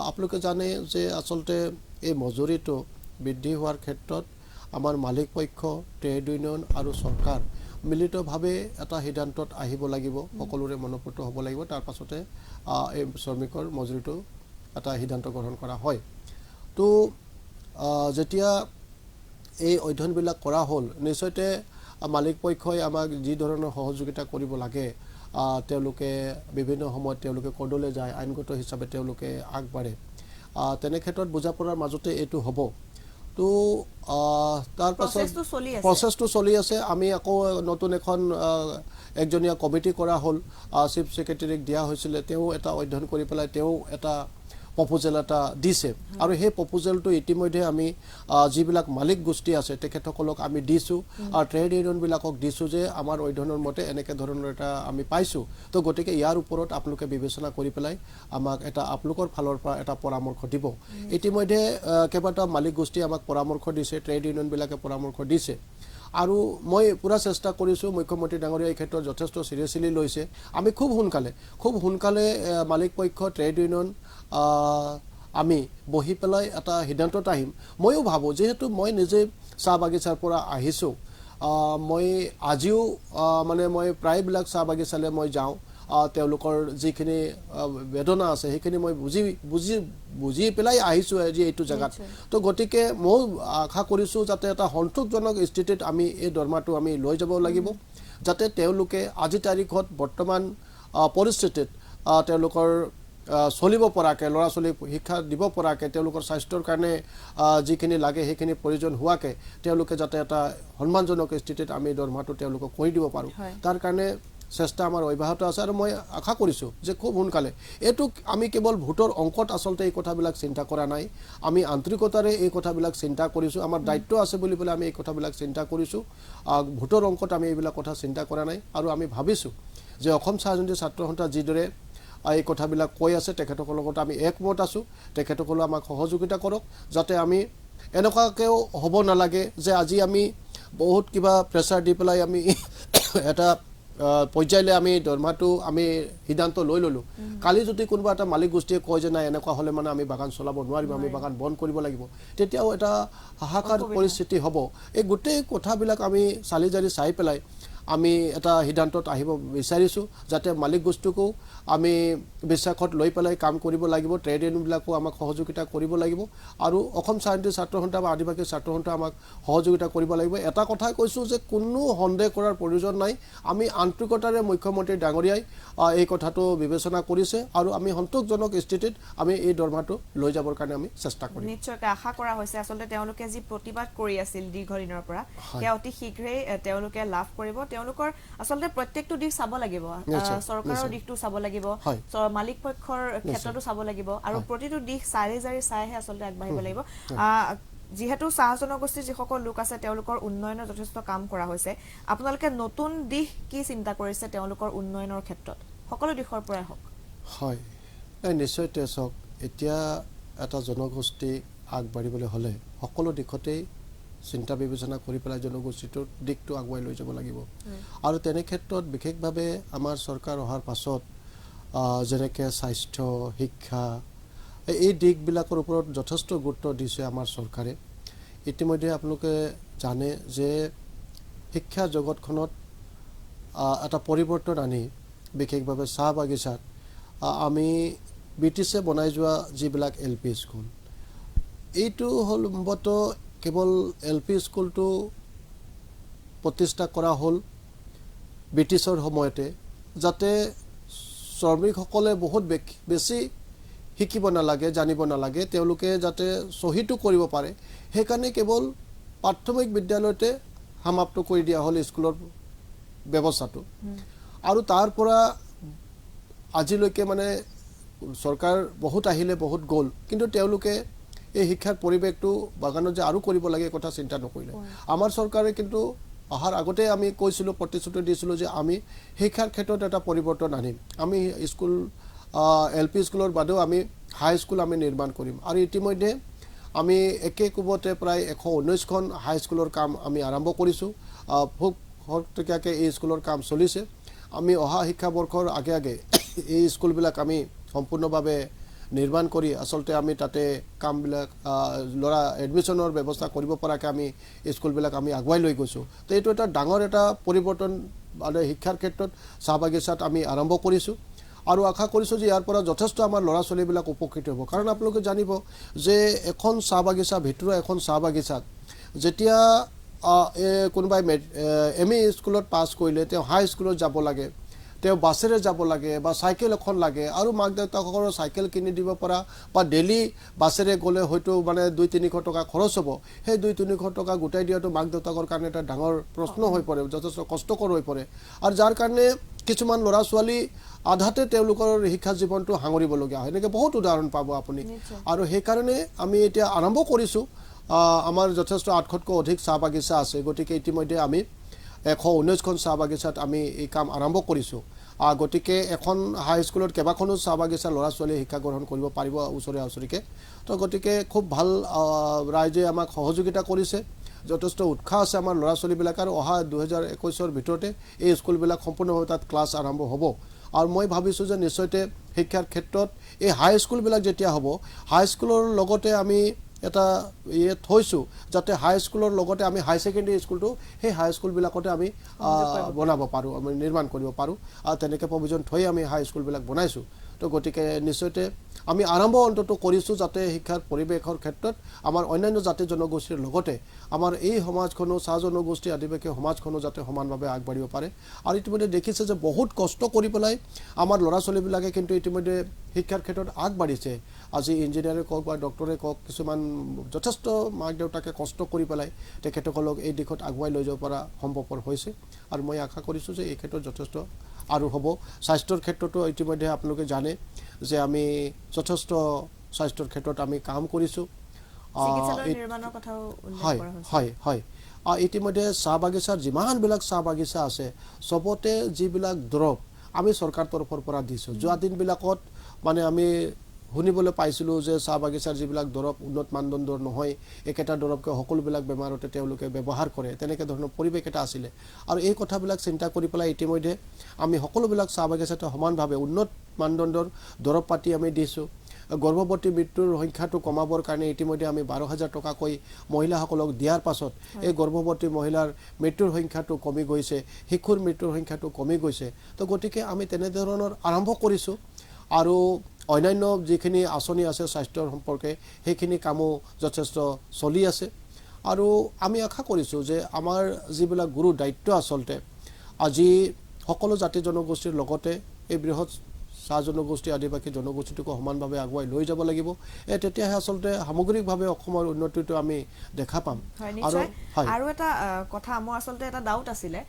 আপোনালোকে জানে যে আচলতে এই মজুৰিটো বৃদ্ধি হোৱাৰ ক্ষেত্ৰত আমাৰ মালিক পক্ষ ট্ৰেড ইউনিয়ন আৰু চৰকাৰ মিলিতভাৱে এটা সিদ্ধান্তত আহিব লাগিব সকলোৰে মনপুত হ'ব লাগিব তাৰ পাছতে এই শ্ৰমিকৰ মজুৰিটো এটা সিদ্ধান্ত গ্ৰহণ কৰা হয় তো যেতিয়া এই অধ্যয়নবিলাক কৰা হ'ল নিশ্চয়তে মালিক পক্ষই আমাক যি ধৰণৰ সহযোগিতা কৰিব লাগে তেওঁলোকে বিভিন্ন সময়ত তেওঁলোকে কৰ্ডলৈ যায় আইনগত হিচাপে তেওঁলোকে আগবাঢ়ে তেনে ক্ষেত্ৰত বুজাপৰাৰ মাজতে এইটো হ'ব তো তাৰ পাছত প্ৰচেছটো চলি আছে আমি আকৌ নতুন এখন একজনীয়া কমিটি কৰা হ'ল চিফ ছেক্ৰেটাৰীক দিয়া হৈছিলে তেওঁ এটা অধ্যয়ন কৰি পেলাই তেওঁ এটা প্ৰপ'জেল এটা দিছে আৰু সেই প্ৰপ'জেলটো ইতিমধ্যে আমি যিবিলাক মালিক গোষ্ঠী আছে তেখেতসকলক আমি দিছোঁ আৰু ট্ৰেড ইউনিয়নবিলাকক দিছোঁ যে আমাৰ অধ্যয়নৰ মতে এনেকৈ ধৰণৰ এটা আমি পাইছোঁ তো গতিকে ইয়াৰ ওপৰত আপোনালোকে বিবেচনা কৰি পেলাই আমাক এটা আপোনালোকৰ ফালৰ পৰা এটা পৰামৰ্শ দিব ইতিমধ্যে কেইবাটাও মালিক গোষ্ঠী আমাক পৰামৰ্শ দিছে ট্ৰেড ইউনিয়নবিলাকে পৰামৰ্শ দিছে আৰু মই পুৰা চেষ্টা কৰিছোঁ মুখ্যমন্ত্ৰী ডাঙৰীয়া এই ক্ষেত্ৰত যথেষ্ট চিৰিয়াছলি লৈছে আমি খুব সোনকালে মালিক পক্ষ ট্ৰেড ইউনিয়ন আমি বহি পেলাই এটা সিদ্ধান্তত আহিম ময়ো ভাবোঁ যিহেতু মই নিজে চাহ বাগিচাৰ পৰা আহিছোঁ মই আজিও মানে মই প্ৰায়বিলাক চাহ বাগিচালৈ মই যাওঁ তেওঁলোকৰ যিখিনি বেদনা আছে সেইখিনি মই বুজি পেলাই আহিছোঁ আজি এইটো জেগাত তো গতিকে মই আশা কৰিছোঁ যাতে এটা সন্তোষজনক স্থিতিত আমি এই দৰমহাটো আমি লৈ যাব লাগিব যাতে তেওঁলোকে আজি তাৰিখত বৰ্তমান পৰিস্থিতিত তেওঁলোকৰ চলিব পৰাকৈ ল'ৰা ছোৱালীক শিক্ষা দিব পৰাকৈ তেওঁলোকৰ স্বাস্থ্যৰ কাৰণে যিখিনি লাগে সেইখিনি প্ৰয়োজন হোৱাকৈ তেওঁলোকে যাতে এটা সন্মানজনক স্থিতিত আমি দৰমহাটো তেওঁলোকক কৰি দিব পাৰোঁ তাৰ কাৰণে চেষ্টা আমাৰ অব্যাহত আছে আৰু মই আশা কৰিছোঁ যে খুব সোনকালে এইটো আমি কেৱল ভোটৰ অংকত আচলতে এই কথাবিলাক চিন্তা কৰা নাই আমি আন্তৰিকতাৰে এই কথাবিলাক চিন্তা কৰিছোঁ আমাৰ দায়িত্ব আছে বুলি পেলাই আমি এই কথাবিলাক চিন্তা কৰিছোঁ ভোটৰ অংকত আমি এইবিলাক কথা চিন্তা কৰা নাই আৰু আমি ভাবিছোঁ যে অসম চাহ জয়ন্তী ছাত্ৰ সন্থা যিদৰে এই কথাবিলাক কৈ আছে তেখেতসকলৰ লগত আমি একমত আছোঁ তেখেতসকলে আমাক সহযোগিতা কৰক যাতে আমি এনেকুৱাকৈও হ'ব নালাগে যে আজি আমি বহুত কিবা প্ৰেছাৰ দি পেলাই আমি এটা পৰ্যায়লৈ আমি দৰমহাটো আমি সিদ্ধান্ত লৈ ল'লোঁ কালি যদি কোনোবা এটা মালিক গোষ্ঠীয়ে কয় যে নাই এনেকুৱা হ'লে মানে আমি বাগান চলাব নোৱাৰিম আমি বাগান বন্ধ কৰিব লাগিব তেতিয়াও এটা হাহাকাৰ পৰিস্থিতি হ'ব এই গোটেই কথাবিলাক আমি চালি জাৰি চাই পেলাই আমি এটা সিদ্ধান্তত আহিব বিচাৰিছোঁ যাতে মালিক গোষ্ঠীকো আমি বিশ্বাসত লৈ পেলাই কাম কৰিব লাগিব ট্ৰেড ইউনিয়নবিলাকো আমাক সহযোগিতা কৰিব লাগিব আৰু অসম সাহিত্য ছাত্ৰ সন্থা বা আদিবাসী ছাত্ৰ সন্থা আমাক সহযোগিতা কৰিব লাগিব এটা কথা কৈছোঁ যে কোনো সন্দেহ কৰাৰ প্ৰয়োজন নাই আমি আন্তৰিকতাৰে মুখ্যমন্ত্ৰী ডাঙৰীয়াই এই কথাটো বিবেচনা কৰিছে আৰু আমি সন্তোষজনক স্থিতিত আমি এই দৰমহাটো লৈ যাবৰ কাৰণে আমি চেষ্টা কৰিম নিশ্চয়কৈ আশা কৰা হৈছে আচলতে তেওঁলোকে যি প্ৰতিবাদ কৰি আছিল দীৰ্ঘদিনৰ পৰা সেয়া অতি শীঘ্ৰেই তেওঁলোকে লাভ কৰিব তেওঁলোকৰ আচলতে প্ৰত্যেকটো দিশ চাব লাগিব চৰকাৰৰ দিশটো চাব লাগিব মালিক পক্ষৰ ক্ষেত্ৰতো চাব লাগিব আৰু প্ৰতিটো দিশ চাৰি জাৰি চাইহে আচলতে আগবাঢ়িব লাগিব যিহেতু চাহ জনগোষ্ঠীৰ যিসকল লোক আছে তেওঁলোকৰ উন্নয়নৰ যথেষ্ট কাম কৰা হৈছে আপোনালোকে নতুন দিশ কি চিন্তা কৰিছে তেওঁলোকৰ উন্নয়নৰ ক্ষেত্ৰত সকলো দিশৰ পৰাই হওক হয় নিশ্চয় চাওক এতিয়া এটা জনগোষ্ঠী আগবাঢ়িবলৈ হ'লে সকলো দিশতেই চিন্তা বিবেচনা কৰি পেলাই জনগোষ্ঠীটোৰ দিশটো আগুৱাই লৈ যাব লাগিব আৰু তেনে ক্ষেত্ৰত বিশেষভাৱে আমাৰ চৰকাৰ অহাৰ পাছত যেনেকৈ স্বাস্থ্য শিক্ষা এই দিশবিলাকৰ ওপৰত যথেষ্ট গুৰুত্ব দিছে আমাৰ চৰকাৰে ইতিমধ্যে আপোনালোকে জানে যে শিক্ষা জগতখনত এটা পৰিৱৰ্তন আনি বিশেষভাৱে চাহ বাগিচাত আমি ব্ৰিটিছে বনাই যোৱা যিবিলাক LP স্কুল এইটো হ'ল সম্ভৱতঃ কেৱল LP স্কুলটো প্ৰতিষ্ঠা কৰা হ'ল ব্ৰিটিছৰ সময়তে যাতে শ্ৰমিকসকলে বহুত বেছি শিকিব নালাগে জানিব নালাগে তেওঁলোকে যাতে চহীটো কৰিব পাৰে সেইকাৰণে কেৱল প্ৰাথমিক বিদ্যালয়তে সমাপ্ত কৰি দিয়া হ'ল স্কুলৰ ব্যৱস্থাটো আৰু তাৰ পৰা আজিলৈকে মানে চৰকাৰ বহুত আহিলে বহুত গ'ল কিন্তু তেওঁলোকে এই শিক্ষাৰ পৰিৱেশটো বাগানত যে আৰু কৰিব লাগে কথা চিন্তা নকৰিলে আমাৰ চৰকাৰে কিন্তু অহাৰ আগতে আমি কৈছিলোঁ প্ৰতিশ্ৰুতি দিছিলোঁ যে আমি শিক্ষাৰ ক্ষেত্ৰত এটা পৰিৱৰ্তন আনিম আমি স্কুল LP স্কুলৰ বাদেও আমি হাই স্কুল আমি নিৰ্মাণ কৰিম আৰু ইতিমধ্যে আমি একে কোবতে প্ৰায় 119খন হাই স্কুলৰ কাম আমি আৰম্ভ কৰিছোঁ খুব খৰতকীয়াকৈ এই স্কুলৰ কাম চলিছে আমি অহা শিক্ষাবৰ্ষৰ আগে আগে এই স্কুলবিলাক আমি সম্পূৰ্ণভাৱে নিৰ্মাণ কৰি আচলতে আমি তাতে কামবিলাক ল'ৰা এডমিশ্যনৰ ব্যৱস্থা কৰিব পৰাকৈ আমি স্কুলবিলাক আমি আগুৱাই লৈ গৈছোঁ তো এইটো এটা ডাঙৰ এটা পৰিৱৰ্তন মানে শিক্ষাৰ ক্ষেত্ৰত চাহ বাগিচাত আমি আৰম্ভ কৰিছোঁ আৰু আশা কৰিছোঁ যে ইয়াৰ পৰা যথেষ্ট আমাৰ ল'ৰা ছোৱালীবিলাক উপকৃত হ'ব কাৰণ আপোনালোকে জানিব যে এখন চাহ বাগিচা ভিতৰুৱা এখন চাহ বাগিচাত যেতিয়া কোনোবাই ME স্কুলত পাছ কৰিলে তেওঁ হাই স্কুলত যাব লাগে তেওঁ বাছেৰে যাব লাগে বা চাইকেল এখন লাগে আৰু মাক দেউতাকৰ চাইকেল কিনি দিব পৰা বা ডেইলি বাছেৰে গ'লে হয়তো মানে 2-300 টকা খৰচ হ'ব সেই 2-300 টকা গোটাই দিয়াটো মাক দেউতাকৰ কাৰণে এটা ডাঙৰ প্ৰশ্ন হৈ পৰে যথেষ্ট কষ্টকৰ হৈ পৰে আৰু যাৰ কাৰণে কিছুমান ল'ৰা ছোৱালী আধাতে তেওঁলোকৰ শিক্ষা জীৱনটো সাঙুৰিবলগীয়া হয় এনেকৈ বহুত উদাহৰণ পাব আপুনি আৰু সেইকাৰণে আমি এতিয়া আৰম্ভ কৰিছোঁ আমাৰ যথেষ্ট 800তকৈ অধিক চাহ বাগিচা আছে গতিকে ইতিমধ্যে আমি 119খন চাহ বাগিচাত আমি এই কাম আৰম্ভ কৰিছোঁ গতিকে এখন হাই স্কুলত কেইবাখনো চাহ বাগিচা ল'ৰা ছোৱালীয়ে শিক্ষা গ্ৰহণ কৰিব পাৰিব ওচৰে ওচৰিকে তো গতিকে খুব ভাল ৰাইজে আমাক সহযোগিতা কৰিছে যথেষ্ট উৎসাহ আছে আমাৰ ল'ৰা ছোৱালীবিলাক আৰু অহা 2021ৰ ভিতৰতে এই স্কুলবিলাক সম্পূৰ্ণভাৱে তাত ক্লাছ আৰম্ভ হ'ব আৰু মই ভাবিছোঁ যে নিশ্চয়তে শিক্ষাৰ ক্ষেত্ৰত এই হাই স্কুলবিলাক যেতিয়া হ'ব হাই স্কুলৰ লগতে আমি এটা থৈছোঁ যাতে হাই স্কুলৰ লগতে আমি হাই ছেকেণ্ডেৰী স্কুলটো সেই হাই স্কুলবিলাকতে আমি বনাব পাৰোঁ আমি নিৰ্মাণ কৰিব পাৰোঁ আৰু তেনেকৈ প্ৰভিজন থৈ আমি হাই স্কুলবিলাক বনাইছোঁ তো গতিকে নিশ্চয়তে আমি আৰম্ভ অন্তত কৰিছোঁ যাতে শিক্ষাৰ পৰিৱেশৰ ক্ষেত্ৰত আমাৰ অন্যান্য জাতি জনগোষ্ঠীৰ লগতে আমাৰ এই সমাজখনো চাহ জনগোষ্ঠী আদিবাসী সমাজখনো যাতে সমানভাৱে আগবাঢ়িব পাৰে আৰু ইতিমধ্যে দেখিছে যে বহুত কষ্ট কৰি পেলাই আমাৰ ল'ৰা ছোৱালীবিলাকে কিন্তু ইতিমধ্যে শিক্ষাৰ ক্ষেত্ৰত আগবাঢ়িছে আজি ইঞ্জিনিয়াৰে কওক বা ডক্টৰে কওক কিছুমান যথেষ্ট মাক দেউতাকে কষ্ট কৰি পেলাই তেখেতসকলক এই দিশত আগুৱাই লৈ যাব পৰা সম্ভৱপৰ হৈছে আৰু মই আশা কৰিছোঁ যে এই ক্ষেত্ৰত যথেষ্ট আৰু হ'ব স্বাস্থ্যৰ ক্ষেত্ৰতো ইতিমধ্যে আপোনালোকে জানে যে আমি যথেষ্ট স্বাস্থ্যৰ ক্ষেত্ৰত আমি কাম কৰিছোঁ হয় হয় হয় ইতিমধ্যে চাহ বাগিচাৰ যিমানবিলাক চাহ বাগিচা আছে চবতে যিবিলাক দৰৱ আমি চৰকাৰ তৰফৰ পৰা দিছোঁ যোৱা দিনবিলাকত মানে আমি শুনিবলৈ পাইছিলোঁ যে চাহ বাগিচাৰ যিবিলাক দৰৱ উন্নত মানদণ্ডৰ নহয় একেটা দৰৱকে সকলোবিলাক বেমাৰতে তেওঁলোকে ব্যৱহাৰ কৰে তেনেকৈ ধৰণৰ পৰিৱেশ এটা আছিলে আৰু এই কথাবিলাক চিন্তা কৰি পেলাই ইতিমধ্যে আমি সকলোবিলাক চাহ বাগিচাতে সমানভাৱে উন্নত মানদণ্ডৰ দৰৱ পাতি আমি দিছোঁ গৰ্ভৱতী মৃত্যুৰ সংখ্যাটো কমাবৰ কাৰণে ইতিমধ্যে আমি 12,000 টকাকৈ মহিলাসকলক দিয়াৰ পাছত এই গৰ্ভৱতী মহিলাৰ মৃত্যুৰ সংখ্যাটো কমি গৈছে, শিশুৰ মৃত্যুৰ সংখ্যাটো কমি গৈছে। তো গতিকে আমি তেনেধৰণৰ আৰম্ভ কৰিছোঁ আৰু অন্যান্য যিখিনি আঁচনি আছে স্বাস্থ্যৰ সম্পৰ্কে সেইখিনি কামো যথেষ্ট চলি আছে আৰু আমি আশা কৰিছোঁ যে আমাৰ যিবিলাক গুৰু দায়িত্ব আচলতে আজি সকলো জাতি জনগোষ্ঠীৰ লগতে এই বৃহৎ চাহ জনগোষ্ঠী আদিবাসী জনগোষ্ঠীটোকো সমানভাৱে আগুৱাই লৈ যাব লাগিব। তেতিয়াহে আচলতে সামগ্ৰিকভাৱে অসমৰ উন্নতিটো আমি দেখা পাম। আৰু এটা কথা মোৰ আচলতে এটা ডাউট আছিলে,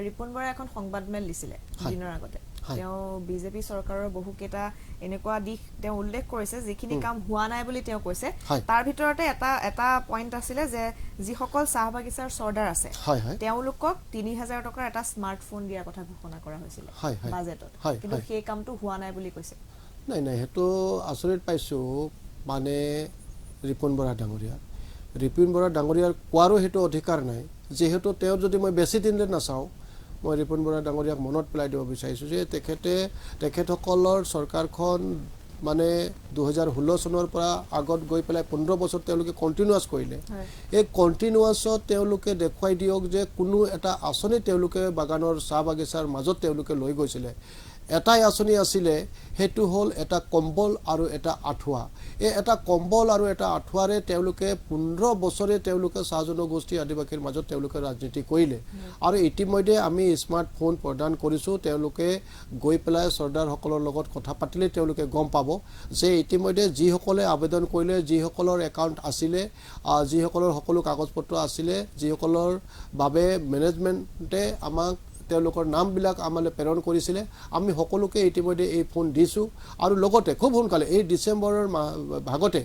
ৰিপুন বৰাই এখন সংবাদমেল দিছিলে দিনৰ আগতে, তেওঁ বিজেপি চৰকাৰৰ বহুকেইটা এনেকুৱা দিশ তেওঁ উল্লেখ কৰিছে যিখিনি কাম হোৱা নাই বুলি তেওঁ কৈছে। তাৰ ভিতৰতে এটা পইণ্ট আছিলে যে যিসকল চাহ বাগিচাৰ চৰ্দাৰ আছে তেওঁলোকক 3,000 টকাৰ এটা স্মাৰ্টফোন দিয়াৰ কথা ঘোষণা কৰা হৈছিলে বাজেটত, কিন্তু সেই কামটো হোৱা নাই বুলি কৈছে। নাই সেইটো আচৰিত পাইছোঁ। মানে ৰিপুন বৰা ডাঙৰীয়াৰ কোৱাৰো সেইটো অধিকাৰ নাই, যিহেতু তেওঁ যদি মই বেছি দিনলৈ নাচাওঁ, মই ৰিপুন বৰা ডাঙৰীয়াক মনত পেলাই দিব বিচাৰিছোঁ যে তেখেতসকলৰ চৰকাৰখন মানে 2016 চনৰ পৰা আগত গৈ পেলাই 15 বছৰ তেওঁলোকে কণ্টিনিউৱাছ কৰিলে। এই কণ্টিনিউৱাছত তেওঁলোকে দেখুৱাই দিয়ক যে কোনো এটা আঁচনি তেওঁলোকে বাগানৰ চাহ বাগিচাৰ মাজত তেওঁলোকে লৈ গৈছিলে। এটাই আঁচনি আছিলে, সেইটো হ'ল এটা কম্বল আৰু এটা আঁঠুৱা। এই এটা কম্বল আৰু এটা আঁঠুৱাৰে তেওঁলোকে 15 বছৰে তেওঁলোকে চাহ জনগোষ্ঠী আদিবাসীৰ মাজত তেওঁলোকে ৰাজনীতি কৰিলে। আৰু ইতিমধ্যে আমি স্মাৰ্টফোন প্ৰদান কৰিছোঁ। তেওঁলোকে গৈ পেলাই চৰ্দাৰসকলৰ লগত কথা পাতিলে তেওঁলোকে গম পাব যে ইতিমধ্যে যিসকলে আবেদন কৰিলে, যিসকলৰ একাউণ্ট আছিলে, যিসকলৰ সকলো কাগজ পত্ৰ আছিলে, যিসকলৰ বাবে মেনেজমেণ্টে আমাক তেওঁলোকৰ নামবিলাক আমালৈ প্ৰেৰণ কৰিছিলে, আমি সকলোকে ইতিমধ্যে এই ফোন দিছোঁ। আৰু লগতে খুব সোনকালে এই ডিচেম্বৰৰ ভাগতে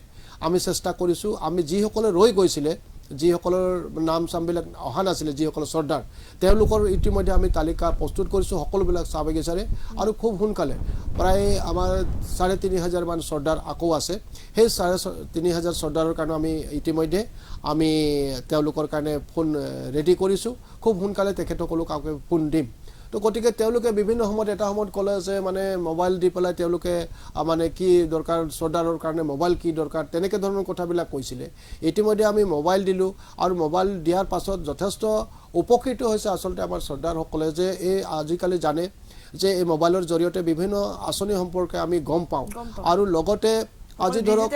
আমি চেষ্টা কৰিছোঁ, আমি যিসকলে ৰৈ গৈছিলে, যিসকলৰ নাম চামবিলাক অহা নাছিলে, যিসকল চৰ্দাৰ, তেওঁলোকৰ ইতিমধ্যে আমি তালিকা প্ৰস্তুত কৰিছোঁ সকলোবিলাক চাহ বাগিচাৰে। আৰু খুব সোনকালে প্ৰায় আমাৰ 3,500 মান চৰ্দাৰ আকৌ আছে। সেই 3,500 চৰ্দাৰৰ কাৰণে আমি ইতিমধ্যে তেওঁলোকৰ কাৰণে ফোন ৰেডি কৰিছোঁ। খুব সোনকালে তেখেতসকলক আকৌ ফোন দিম। তো গতিকে তেওঁলোকে বিভিন্ন সময়ত এটা সময়ত ক'লে যে মানে মোবাইল দি পেলাই তেওঁলোকে মানে কি দৰকাৰ, চৰ্দাৰৰ কাৰণে মোবাইল কি দৰকাৰ, তেনেকৈ ধৰণৰ কথাবিলাক কৈছিলে। ইতিমধ্যে আমি মোবাইল দিলোঁ আৰু মোবাইল দিয়াৰ পাছত যথেষ্ট উপকৃত হৈছে আচলতে আমাৰ চৰ্দাৰসকলে, যে এই আজিকালি জানে যে এই মোবাইলৰ জৰিয়তে বিভিন্ন আঁচনি সম্পৰ্কে আমি গম পাওঁ। আৰু লগতে আজি ধৰক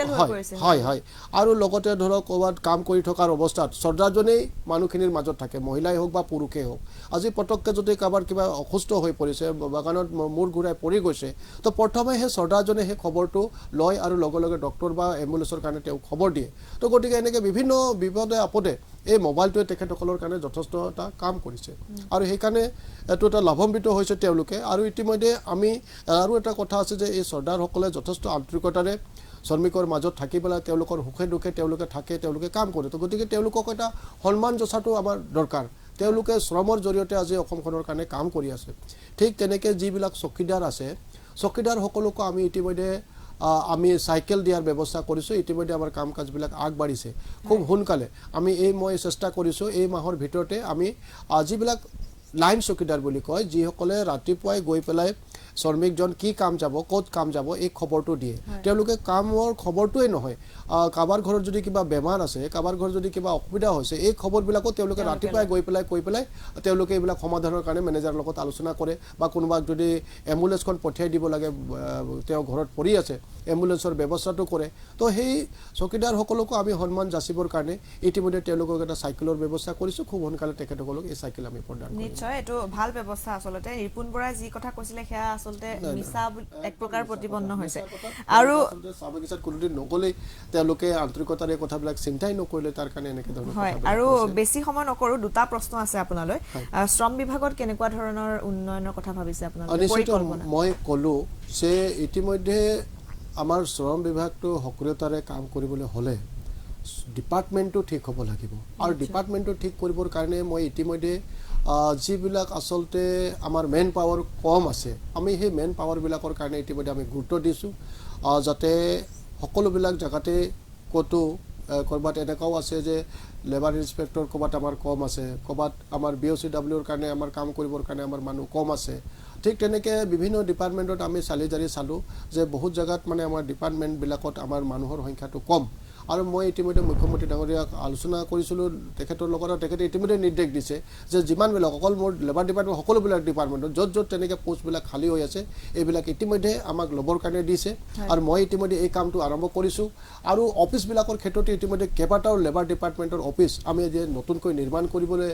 আৰু লগতে ধৰক ক'ৰবাত কাম কৰি থকাৰ অৱস্থাত চৰ্দাৰজনেই মানুহখিনিৰ মাজত থাকে, মহিলাই হওক বা পুৰুষেই হওক। আজি পটককৈ যদি কাৰোবাৰ কিবা অসুস্থ হৈ পৰিছে, বাগানত মূৰ ঘূৰাই পৰি গৈছে, তো প্ৰথমে সেই চৰ্দাৰজনে সেই খবৰটো লয় আৰু লগে লগে ডক্টৰ বা এম্বুলেঞ্চৰ কাৰণে তেওঁক খবৰ দিয়ে। তো গতিকে এনেকৈ বিভিন্ন বিপদে আপদে এই মোবাইলটোৱে তেখেতসকলৰ কাৰণে যথেষ্ট এটা কাম কৰিছে আৰু সেইকাৰণে এইটো এটা লাভান্বিত হৈছে তেওঁলোকে। আৰু ইতিমধ্যে আমি আৰু এটা কথা আছে যে এই চৰ্দাৰসকলে যথেষ্ট আন্তৰিকতাৰে শ্ৰমিকৰ মাজত থাকি পেলাই তেওঁলোকৰ সুখে দুখে তেওঁলোকে থাকে, তেওঁলোকে কাম কৰে। তো গতিকে তেওঁলোকক এটা সন্মান যচাটো আমাৰ দৰকাৰ। তেওঁলোকে শ্ৰমৰ জৰিয়তে আজি অসমখনৰ কাৰণে কাম কৰি আছে। ঠিক তেনেকৈ যিবিলাক চকীদাৰ আছে, চকীদাৰসকলকো আমি ইতিমধ্যে আমি চাইকেল দিয়াৰ ব্যৱস্থা কৰিছোঁ। ইতিমধ্যে আমাৰ কাম কাজবিলাক আগবাঢ়িছে। খুব সোনকালে মই চেষ্টা কৰিছোঁ এই মাহৰ ভিতৰতে আমি যিবিলাক লাইন চকীদাৰ বুলি কয়, যিসকলে ৰাতিপুৱাই গৈ পেলাই শ্ৰমিকজন কি কাম যাব, ক'ত কাম যাব, এই খবৰটো দিয়ে। তেওঁলোকে কামৰ খবৰটোৱেই নহয়, কাৰোবাৰ ঘৰত যদি কিবা বেমাৰ আছে, কাৰোবাৰ ঘৰত যদি কিবা অসুবিধা হৈছে, এই খবৰবিলাকো তেওঁলোকে ৰাতিপুৱাই গৈ পেলাই কৈ পেলাই তেওঁলোকে এইবিলাক সমাধানৰ কাৰণে মেনেজাৰৰ লগত আলোচনা কৰে। বা কোনোবাক যদি এম্বুলেঞ্চখন পঠিয়াই দিব লাগে, তেওঁ ঘৰত পৰি আছে, এম্বুলেঞ্চৰ ব্যৱস্থাটো কৰে। তো সেই চকীদাৰসকলকো আমি সন্মান যাচিবৰ কাৰণে ইতিমধ্যে তেওঁলোকক এটা চাইকেলৰ ব্যৱস্থা কৰিছোঁ। খুব সোনকালে তেখেতসকলক এই চাইকেল আমি প্ৰদান কৰিম। নিশ্চয় এইটো ভাল ব্যৱস্থা। আচলতে ৰিপুন বৰাই যি কথা কৈছিলে সেয়া আচলতে মিছা এক প্ৰকাৰ প্ৰতিপন্ন হৈছে। আৰু চাহ বাগিচাত কোনোদিন নগ'লেই তেওঁলোকে আন্তৰিকতাৰে কথাবিলাক চিন্তাই নকৰিলে, তাৰ কাৰণে এনেকৈ ধৰণৰ হয়। আৰু বেছি সময় নকৰোঁ, দুটা প্ৰশ্ন আছে আপোনালৈ। শ্ৰম বিভাগত কেনেকুৱা ধৰণৰ উন্নয়নৰ কথা ভাবিছে আপোনালোকে? মই ক'লোঁ যে ইতিমধ্যে আমাৰ শ্ৰম বিভাগটো সক্ৰিয়তাৰে কাম কৰিবলৈ হ'লে ডিপাৰ্টমেণ্টটো ঠিক হ'ব লাগিব। আৰু ডিপাৰ্টমেণ্টটো ঠিক কৰিবৰ কাৰণে মই ইতিমধ্যে যিবিলাক আচলতে আমাৰ মেন পাৱাৰ কম আছে, আমি সেই মেন পাৱাৰবিলাকৰ কাৰণে ইতিমধ্যে আমি গুৰুত্ব দিছোঁ, যাতে সকলোবিলাক জেগাতে ক'তো ক'ৰবাত এনেকুৱাও আছে যে লেবাৰ ইনস্পেক্টৰ ক'ৰবাত আমাৰ কম আছে, ক'ৰবাত আমাৰ BOCWৰ কাৰণে আমাৰ কাম কৰিবৰ কাৰণে আমাৰ মানুহ কম আছে। ঠিক তেনেকৈ বিভিন্ন ডিপাৰ্টমেণ্টত আমি চালি জাৰি চালোঁ যে বহুত জেগাত মানে আমাৰ ডিপাৰ্টমেণ্টবিলাকত আমাৰ মানুহৰ সংখ্যাটো কম। আৰু মই ইতিমধ্যে মুখ্যমন্ত্ৰী ডাঙৰীয়াক আলোচনা কৰিছিলোঁ তেখেতৰ লগত, তেখেতে ইতিমধ্যে নিৰ্দেশ দিছে যে যিমানবিলাক অকল মোৰ লেবাৰ ডিপাৰ্টমেণ্ট সকলোবিলাক ডিপাৰ্টমেণ্টত য'ত য'ত তেনেকৈ পোষ্টবিলাক খালী হৈ আছে এইবিলাক ইতিমধ্যে আমাক ল'বৰ কাৰণে দিছে। আৰু মই ইতিমধ্যে এই কামটো আৰম্ভ কৰিছোঁ। আৰু অফিচবিলাকৰ ক্ষেত্ৰতে ইতিমধ্যে কেইবাটাও লেবাৰ ডিপাৰ্টমেণ্টৰ অফিচ আমি যে নতুনকৈ নিৰ্মাণ কৰিবলৈ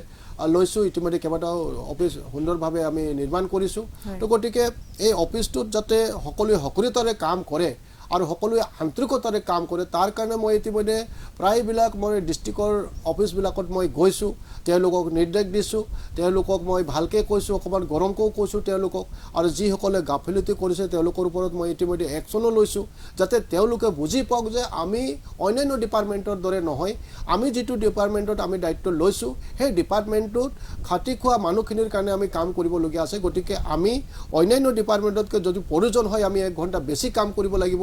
লৈছোঁ, ইতিমধ্যে কেইবাটাও অফিচ সুন্দৰভাৱে আমি নিৰ্মাণ কৰিছোঁ। তো গতিকে এই অফিচটোত যাতে সকলোৱে সক্ৰিয়তাৰে কাম কৰে আৰু সকলোৱে আন্তৰিকতাৰে কাম কৰে তাৰ কাৰণে মই ইতিমধ্যে প্ৰায়বিলাক মই ডিষ্ট্ৰিক্টৰ অফিচবিলাকত মই গৈছোঁ, তেওঁলোকক নিৰ্দেশ দিছোঁ, তেওঁলোকক মই ভালকৈ কৈছোঁ, অকণমান গৰমকৈও কৈছোঁ তেওঁলোকক। আৰু যিসকলে গাফিলতি কৰিছে তেওঁলোকৰ ওপৰত মই ইতিমধ্যে একশ্যনো লৈছোঁ, যাতে তেওঁলোকে বুজি পাওক যে আমি অন্যান্য ডিপাৰ্টমেণ্টৰ দৰে নহয়। আমি যিটো ডিপাৰ্টমেণ্টত আমি দায়িত্ব লৈছোঁ সেই ডিপাৰ্টমেণ্টটোত খাটি খোৱা মানুহখিনিৰ কাৰণে আমি কাম কৰিবলগীয়া আছে। গতিকে আমি অন্যান্য ডিপাৰ্টমেণ্টতকৈ যদি প্ৰয়োজন হয় আমি 1 ঘণ্টা বেছি কাম কৰিব লাগিব,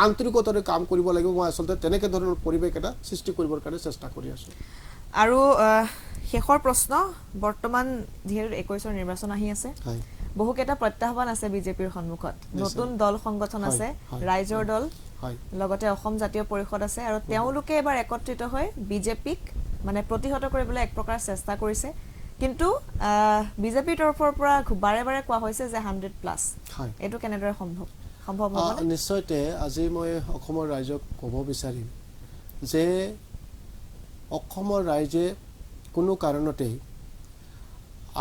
আন্তৰিকতাৰে কাম কৰিব লাগিব। মই আচলতে তেনেকৈ ধৰণৰ পৰিৱেশ এটা সৃষ্টি কৰিবৰ কাৰণে চেষ্টা কৰি আছোঁ। আৰু শেষৰ প্ৰশ্ন, বৰ্তমান যিহেতু 21ৰ নিৰ্বাচন আহি আছে, বহুকেইটা প্ৰত্যাহ্বান আছে বিজেপিৰ সন্মুখত। নতুন দল সংগঠন আছে, ৰাইজৰ দল, লগতে অসম জাতীয় পৰিষদ আছে, আৰু তেওঁলোকে এবাৰ একত্ৰিত হৈ বিজেপিক মানে প্ৰতিহত কৰিবলৈ এক প্ৰকাৰ চেষ্টা কৰিছে। কিন্তু বিজেপিৰ তৰফৰ পৰা বাৰে বাৰে কোৱা হৈছে যে 100+, এইটো কেনেদৰে সম্ভৱ হ'ব? নিশ্চয়তে আজি মই অসমৰ ৰাইজক ক'ব বিচাৰিম যে অসমৰ ৰাইজে কোনো কাৰণতেই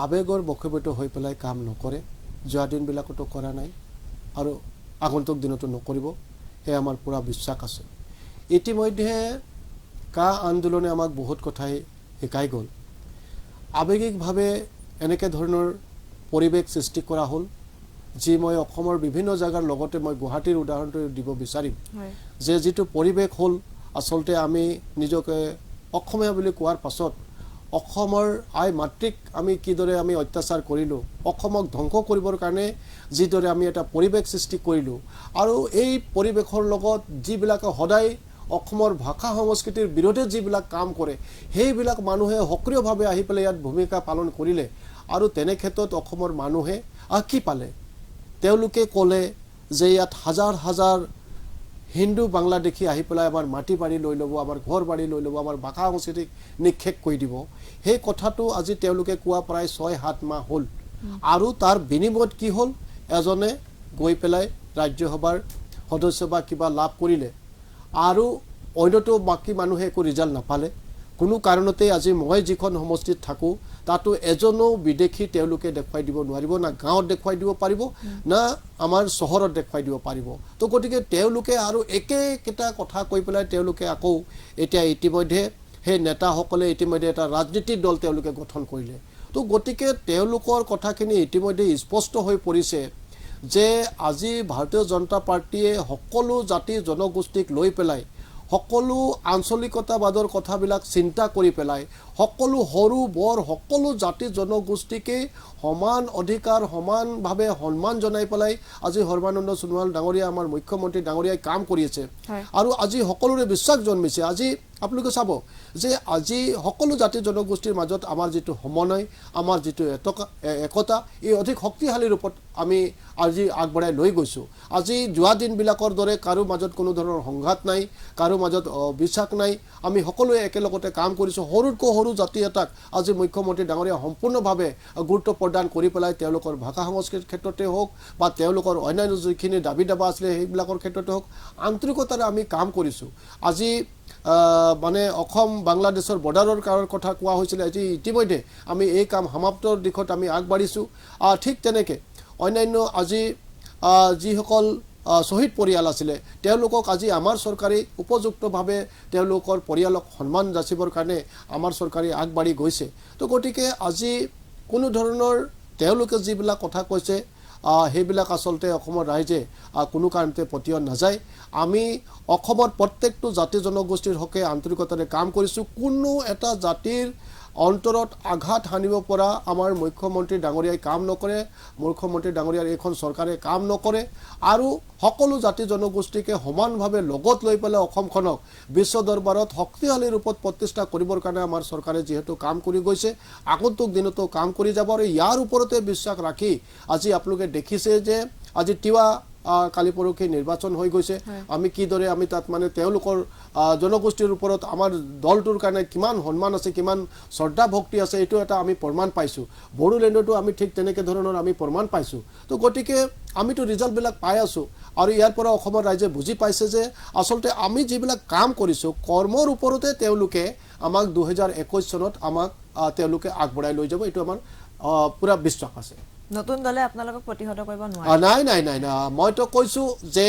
আৱেগৰ বশীভূত হৈ পেলাই কাম নকৰে। যোৱা দিনবিলাকতো কৰা নাই আৰু আগন্তুক দিনতো নকৰিব, সেয়া আমাৰ পূৰা বিশ্বাস আছে। ইতিমধ্যে আন্দোলনে আমাক বহুত কথাই শিকাই গ'ল। আৱেগিকভাৱে এনেকৈ ধৰণৰ পৰিৱেশ সৃষ্টি কৰা হ'ল, যি মই অসমৰ বিভিন্ন জেগাৰ লগতে মই গুৱাহাটীৰ উদাহৰণটো দিব বিচাৰিম যে যিটো পৰিৱেশ হ'ল, আচলতে আমি নিজকে অসমীয়া বুলি কোৱাৰ পাছত অসমৰ আই মাতৃক আমি কিদৰে আমি অত্যাচাৰ কৰিলোঁ, অসমক ধ্বংস কৰিবৰ কাৰণে যিদৰে আমি এটা পৰিৱেশ সৃষ্টি কৰিলোঁ, আৰু এই পৰিৱেশৰ লগত যিবিলাকে সদায় অসমৰ ভাষা সংস্কৃতিৰ বিৰোধে যিবিলাক কাম কৰে সেইবিলাক মানুহে সক্ৰিয়ভাৱে আহি পেলাই ইয়াত ভূমিকা পালন কৰিলে। আৰু তেনে ক্ষেত্ৰত অসমৰ মানুহে কি পালে? তেওঁলোকে ক'লে যে ইয়াত হাজাৰ হাজাৰ হিন্দু বাংলাদেশী আহি পেলাই আমাৰ মাটি বাৰী লৈ ল'ব, আমাৰ ঘৰ বাৰী লৈ ল'ব, আমাৰ ভাষা সংস্কৃতিক নিক্ষেপ কৰি দিব। সেই কথাটো আজি তেওঁলোকে কোৱা প্ৰায় 6-7 মাহ হ'ল। আৰু তাৰ বিনিময়ত কি হ'ল? এজনে গৈ পেলাই ৰাজ্যসভাৰ সদস্য বা কিবা লাভ কৰিলে, আৰু অন্যতো বাকী মানুহে একো ৰিজাল্ট নাপালে। কোনো কাৰণতে আজি মই যিখন সমষ্টিত থাকোঁ তাতো এজনো বিদেশী তেওঁলোকে দেখুৱাই দিব নোৱাৰিব, না গাঁৱত দেখুৱাই দিব পাৰিব, না আমাৰ চহৰত দেখুৱাই দিব পাৰিব। তো গতিকে তেওঁলোকে আৰু একেকেইটা কথা কৈ পেলাই তেওঁলোকে আকৌ এতিয়া ইতিমধ্যে সেই নেতাসকলে ইতিমধ্যে এটা ৰাজনীতিৰ দল তেওঁলোকে গঠন কৰিলে। তো গতিকে তেওঁলোকৰ কথাখিনি ইতিমধ্যে স্পষ্ট হৈ পৰিছে যে আজি ভাৰতীয় জনতা পাৰ্টীয়ে সকলো জাতি জনগোষ্ঠীক লৈ পেলাই, সকলো আঞ্চলিকতাবাদৰ কথাবিলাক চিন্তা কৰি পেলাই, সকলো সৰু বৰ সকলো জাতি জনগোষ্ঠীকে সমান অধিকাৰ সমানভাৱে সন্মান জনাই পেলাই আজি সৰ্বানন্দ সোণোৱাল ডাঙৰীয়া আমাৰ মুখ্যমন্ত্ৰী ডাঙৰীয়াই কাম কৰি আছে। আৰু আজি সকলোৰে বিশ্বাস জন্মিছে। আজি আপোনালোকে চাব যে আজি সকলো জাতি জনগোষ্ঠীৰ মাজত আমাৰ যিটো সমন্বয়, আমাৰ যিটো একতা, এই অধিক শক্তিশালী ৰূপত আমি আজি আগবঢ়াই লৈ গৈছোঁ। আজি যোৱা দিনবিলাকৰ দৰে কাৰো মাজত কোনো ধৰণৰ সংঘাত নাই, কাৰো মাজত বিশ্বাস নাই। আমি সকলোৱে একেলগতে কাম কৰিছোঁ। সৰুতকৈ সৰু জাতি এটাক আজি মুখ্যমন্ত্ৰী ডাঙৰীয়া সম্পূৰ্ণভাৱে গুৰুত্ব প্ৰদান কৰি পেলাই তেওঁলোকৰ ভাষা সংস্কৃতিৰ ক্ষেত্ৰতে হওক বা তেওঁলোকৰ অন্যান্য যিখিনি দাবী দাবা আছিলে সেইবিলাকৰ ক্ষেত্ৰতে হওক আন্তৰিকতাৰে আমি কাম কৰিছোঁ। আজি মানে অসম বাংলাদেশৰ বৰ্ডাৰৰ কথা কোৱা হৈছিলে, আজি ইতিমধ্যে আমি এই কাম সমাপ্তৰ দিশত আমি আগবাঢ়িছোঁ। ঠিক তেনেকৈ অন্যান্য আজি যিসকল শ্বহীদ পৰিয়াল আছিলে তেওঁলোকক আজি আমাৰ চৰকাৰে উপযুক্তভাৱে তেওঁলোকৰ পৰিয়ালক সন্মান যাচিবৰ কাৰণে আমাৰ চৰকাৰে আগবাঢ়ি গৈছে। তো গতিকে আজি কোনো ধৰণৰ তেওঁলোকে যিবিলাক কথা কৈছে সেইবিলাক আচলতে অসমৰ ৰাইজে কোনো কাৰণতে পতিয়ন নাযায়। আমি অসমৰ প্ৰত্যেকটো জাতি জনগোষ্ঠীৰ হকে আন্তৰিকতাৰে কাম কৰিছোঁ। কোনো এটা জাতিৰ অন্তৰত আঘাত হানিব পৰা আমাৰ মুখ্যমন্ত্ৰী ডাঙৰীয়াই কাম নকৰে মুখ্যমন্ত্ৰী ডাঙৰীয়াৰ এইখন চৰকাৰে কাম নকৰে আৰু সকলো জাতি জনগোষ্ঠীকে সমানভাৱে লগত লৈ পেলাই অসমখনক বিশ্ব দৰবাৰত শক্তিশালী ৰূপত প্ৰতিষ্ঠা কৰিবৰ কাৰণে আমাৰ চৰকাৰে যিহেতু কাম কৰি গৈছে আগন্তুক দিনতো কাম কৰি যাব আৰু ইয়াৰ ওপৰতে বিশ্বাস ৰাখি আজি আপোনালোকে দেখিছে যে আজি তিৱা কালি পৰহি নিৰ্বাচন হৈ গৈছে আমি কিদৰে আমি তাত মানে তেওঁলোকৰ জনগোষ্ঠীৰ ওপৰত আমাৰ দলটোৰ কাৰণে কিমান সন্মান আছে কিমান শ্ৰদ্ধা ভক্তি আছে এইটো এটা আমি প্ৰমাণ পাইছোঁ বড়োলেণ্ডতো আমি ঠিক তেনেকৈ ধৰণৰ আমি প্ৰমাণ পাইছোঁ তো গতিকে আমিতো ৰিজাল্টবিলাক পাই আছোঁ আৰু ইয়াৰ পৰা অসমৰ ৰাইজে বুজি পাইছে যে আচলতে আমি যিবিলাক কাম কৰিছোঁ কৰ্মৰ ওপৰতে তেওঁলোকে আমাক 2021 চনত আমাক তেওঁলোকে আগবঢ়াই লৈ যাব এইটো আমাৰ পুৰা বিশ্বাস আছে নতুন দলে আপোনালোকক প্ৰতিহত কৰিব নোৱাৰে নাই মইতো কৈছোঁ যে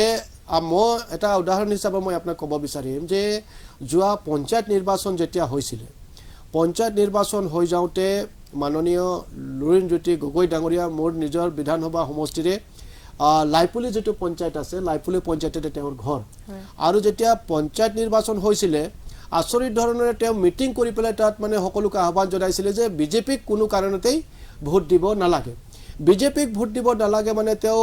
মই এটা উদাহৰণ হিচাপে মই আপোনাক ক'ব বিচাৰিম যে যোৱা পঞ্চায়ত নিৰ্বাচন যেতিয়া হৈছিলে পঞ্চায়ত নিৰ্বাচন হৈ যাওঁতে মাননীয় লুৰিণজ্যোতি গগৈ ডাঙৰীয়া মোৰ নিজৰ বিধানসভা সমষ্টিৰে লাইপুলি যিটো পঞ্চায়ত আছে লাইপুলি পঞ্চায়ততে তেওঁৰ ঘৰ আৰু যেতিয়া পঞ্চায়ত নিৰ্বাচন হৈছিলে আচৰিত ধৰণেৰে তেওঁ মিটিং কৰি পেলাই তাত মানে সকলোকে আহ্বান জনাইছিলে যে বিজেপিক কোনো কাৰণতেই ভোট দিব নালাগে বিজেপিক ভোট দিব নালাগে মানে তেওঁ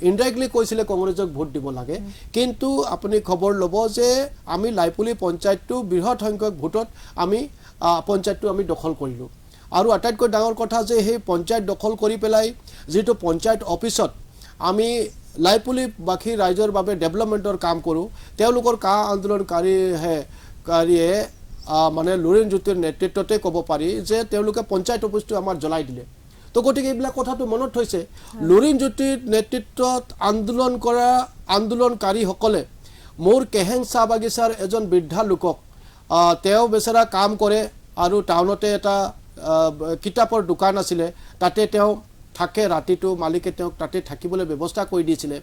ইনডাইৰেক্টলি কৈছিলে কংগ্ৰেছক ভোট দিব লাগে কিন্তু আপুনি খবৰ ল'ব যে আমি লাইপুলি পঞ্চায়তটো বৃহৎ সংখ্যক ভোটত আমি পঞ্চায়তটো আমি দখল কৰিলোঁ আৰু আটাইতকৈ ডাঙৰ কথা যে সেই পঞ্চায়ত দখল কৰি পেলাই যিটো পঞ্চায়ত অফিচত আমি লাইপুলিবাসী ৰাইজৰ বাবে ডেভেলপমেণ্টৰ কাম কৰোঁ তেওঁলোকৰ আন্দোলনকাৰীয়ে মানে লুৰিণজ্যোতিৰ নেতৃত্বতে ক'ব পাৰি যে তেওঁলোকে পঞ্চায়ত অফিচটো আমাৰ জ্বলাই দিলে তো গতিকে এইবিলাক কথাটো মনত থৈছে লুৰিণজ্যোতিৰ নেতৃত্বত আন্দোলন কৰা আন্দোলনকাৰীসকলে মোৰ কেহেং চাহ বাগিচাৰ এজন বৃদ্ধা লোকক তেওঁ বেচেৰা কাম কৰে আৰু টাউনতে এটা কিতাপৰ দোকান আছিলে তাতে তেওঁ থাকে ৰাতিটো মালিকে তেওঁক তাতে থাকিবলৈ ব্যৱস্থা কৰি দিছিলে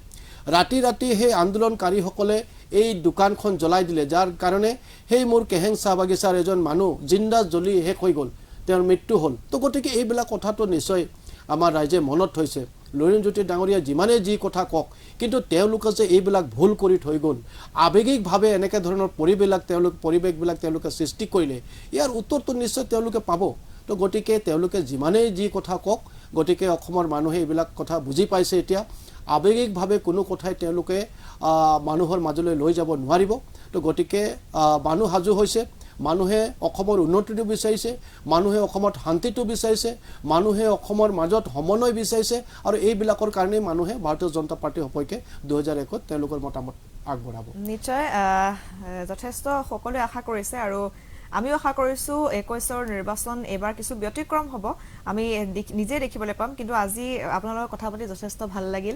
ৰাতি সেই আন্দোলনকাৰীসকলে এই দোকানখন জ্বলাই দিলে যাৰ কাৰণে সেই মোৰ কেহেং চাহ বাগিচাৰ এজন মানুহ জিন্দা জ্বলি শেষ হৈ গ'ল তেওঁৰ মৃত্যু হ'ল তো গতিকে এইবিলাক কথাটো নিশ্চয় আমাৰ ৰাইজে মনত থৈছে লুৰিণজ্যোতি ডাঙৰীয়া যিমানেই যি কথা কওক কিন্তু তেওঁলোকে যে এইবিলাক ভুল কৰি থৈ গ'ল আৱেগিকভাৱে এনেকৈ ধৰণৰ পৰিৱেশবিলাক তেওঁলোকে সৃষ্টি কৰিলে ইয়াৰ উত্তৰটো নিশ্চয় তেওঁলোকে পাব তো গতিকে তেওঁলোকে যিমানেই যি কথা কওক গতিকে অসমৰ মানুহে এইবিলাক কথা বুজি পাইছে এতিয়া আৱেগিকভাৱে কোনো কথাই তেওঁলোকে মানুহৰ মাজলৈ লৈ যাব নোৱাৰিব তো গতিকে মানুহ সাজু হৈছে মানুহে অসমৰ উন্নতিটো বিচাৰিছে মানুহে অসমত শান্তিটো বিচাৰিছে মানুহে অসমৰ মাজত সমন্বয় বিচাৰিছে আৰু এইবিলাকৰ কাৰণে মানুহে ভাৰতীয় জনতা পাৰ্টিৰ সপক্ষে 2001ত তেওঁলোকৰ মতামত আগবঢ়াব নিশ্চয় যথেষ্ট সকলোৱে আশা কৰিছে আৰু আমিও আশা কৰিছোঁ 21ৰ নিৰ্বাচন এবাৰ কিছু ব্যতিক্ৰম হ'ব আমি নিজে দেখিবলৈ পাম কিন্তু আজি আপোনালোকৰ কথা পাতি যথেষ্ট ভাল লাগিল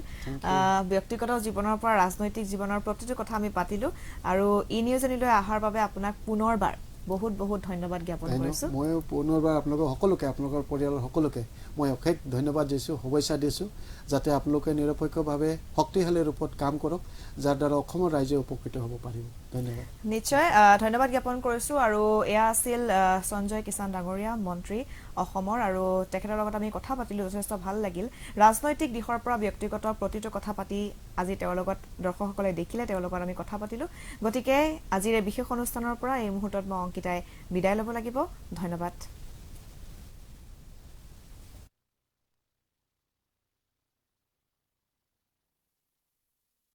ব্যক্তিগত জীৱনৰ পৰা ৰাজনৈতিক জীৱনৰ প্ৰতিটো কথা আমি পাতিলোঁ আৰু ই নিউজ এনিলৈ অহাৰ বাবে আপোনাক পুনৰবাৰ বহুত বহুত ধন্যবাদ জ্ঞাপন কৰিছোঁ মই পুনৰবাৰ আপোনালোকৰ সকলোকে আপোনালোকৰ পৰিয়ালৰ সকলোকে মই অশেষ ধন্যবাদ দিছোঁ শুভেচ্ছা দিছোঁ যাতে আপোনালোকে নিৰপেক্ষভাৱে শক্তিশালী ৰূপত কাম কৰক যাৰ দ্বাৰা অসমৰ ৰাইজে উপকৃত হ'ব পাৰিব ধন্যবাদ নিশ্চয় ধন্যবাদ জ্ঞাপন কৰিছোঁ আৰু এয়া আছিল সঞ্জয় কিষাণ ডাঙৰীয়া মন্ত্ৰী অসমৰ আৰু তেখেতৰ লগত আমি কথা পাতিলোঁ যথেষ্ট ভাল লাগিল ৰাজনৈতিক দিশৰ পৰা ব্যক্তিগত প্ৰতিটো কথা পাতি আজি তেওঁৰ লগত দৰ্শকসকলে দেখিলে তেওঁৰ লগত আমি কথা পাতিলোঁ গতিকে আজিৰ বিশেষ অনুষ্ঠানৰ পৰা এই মুহূৰ্তত মই অংকিতাই বিদায় ল'ব লাগিব ধন্যবাদ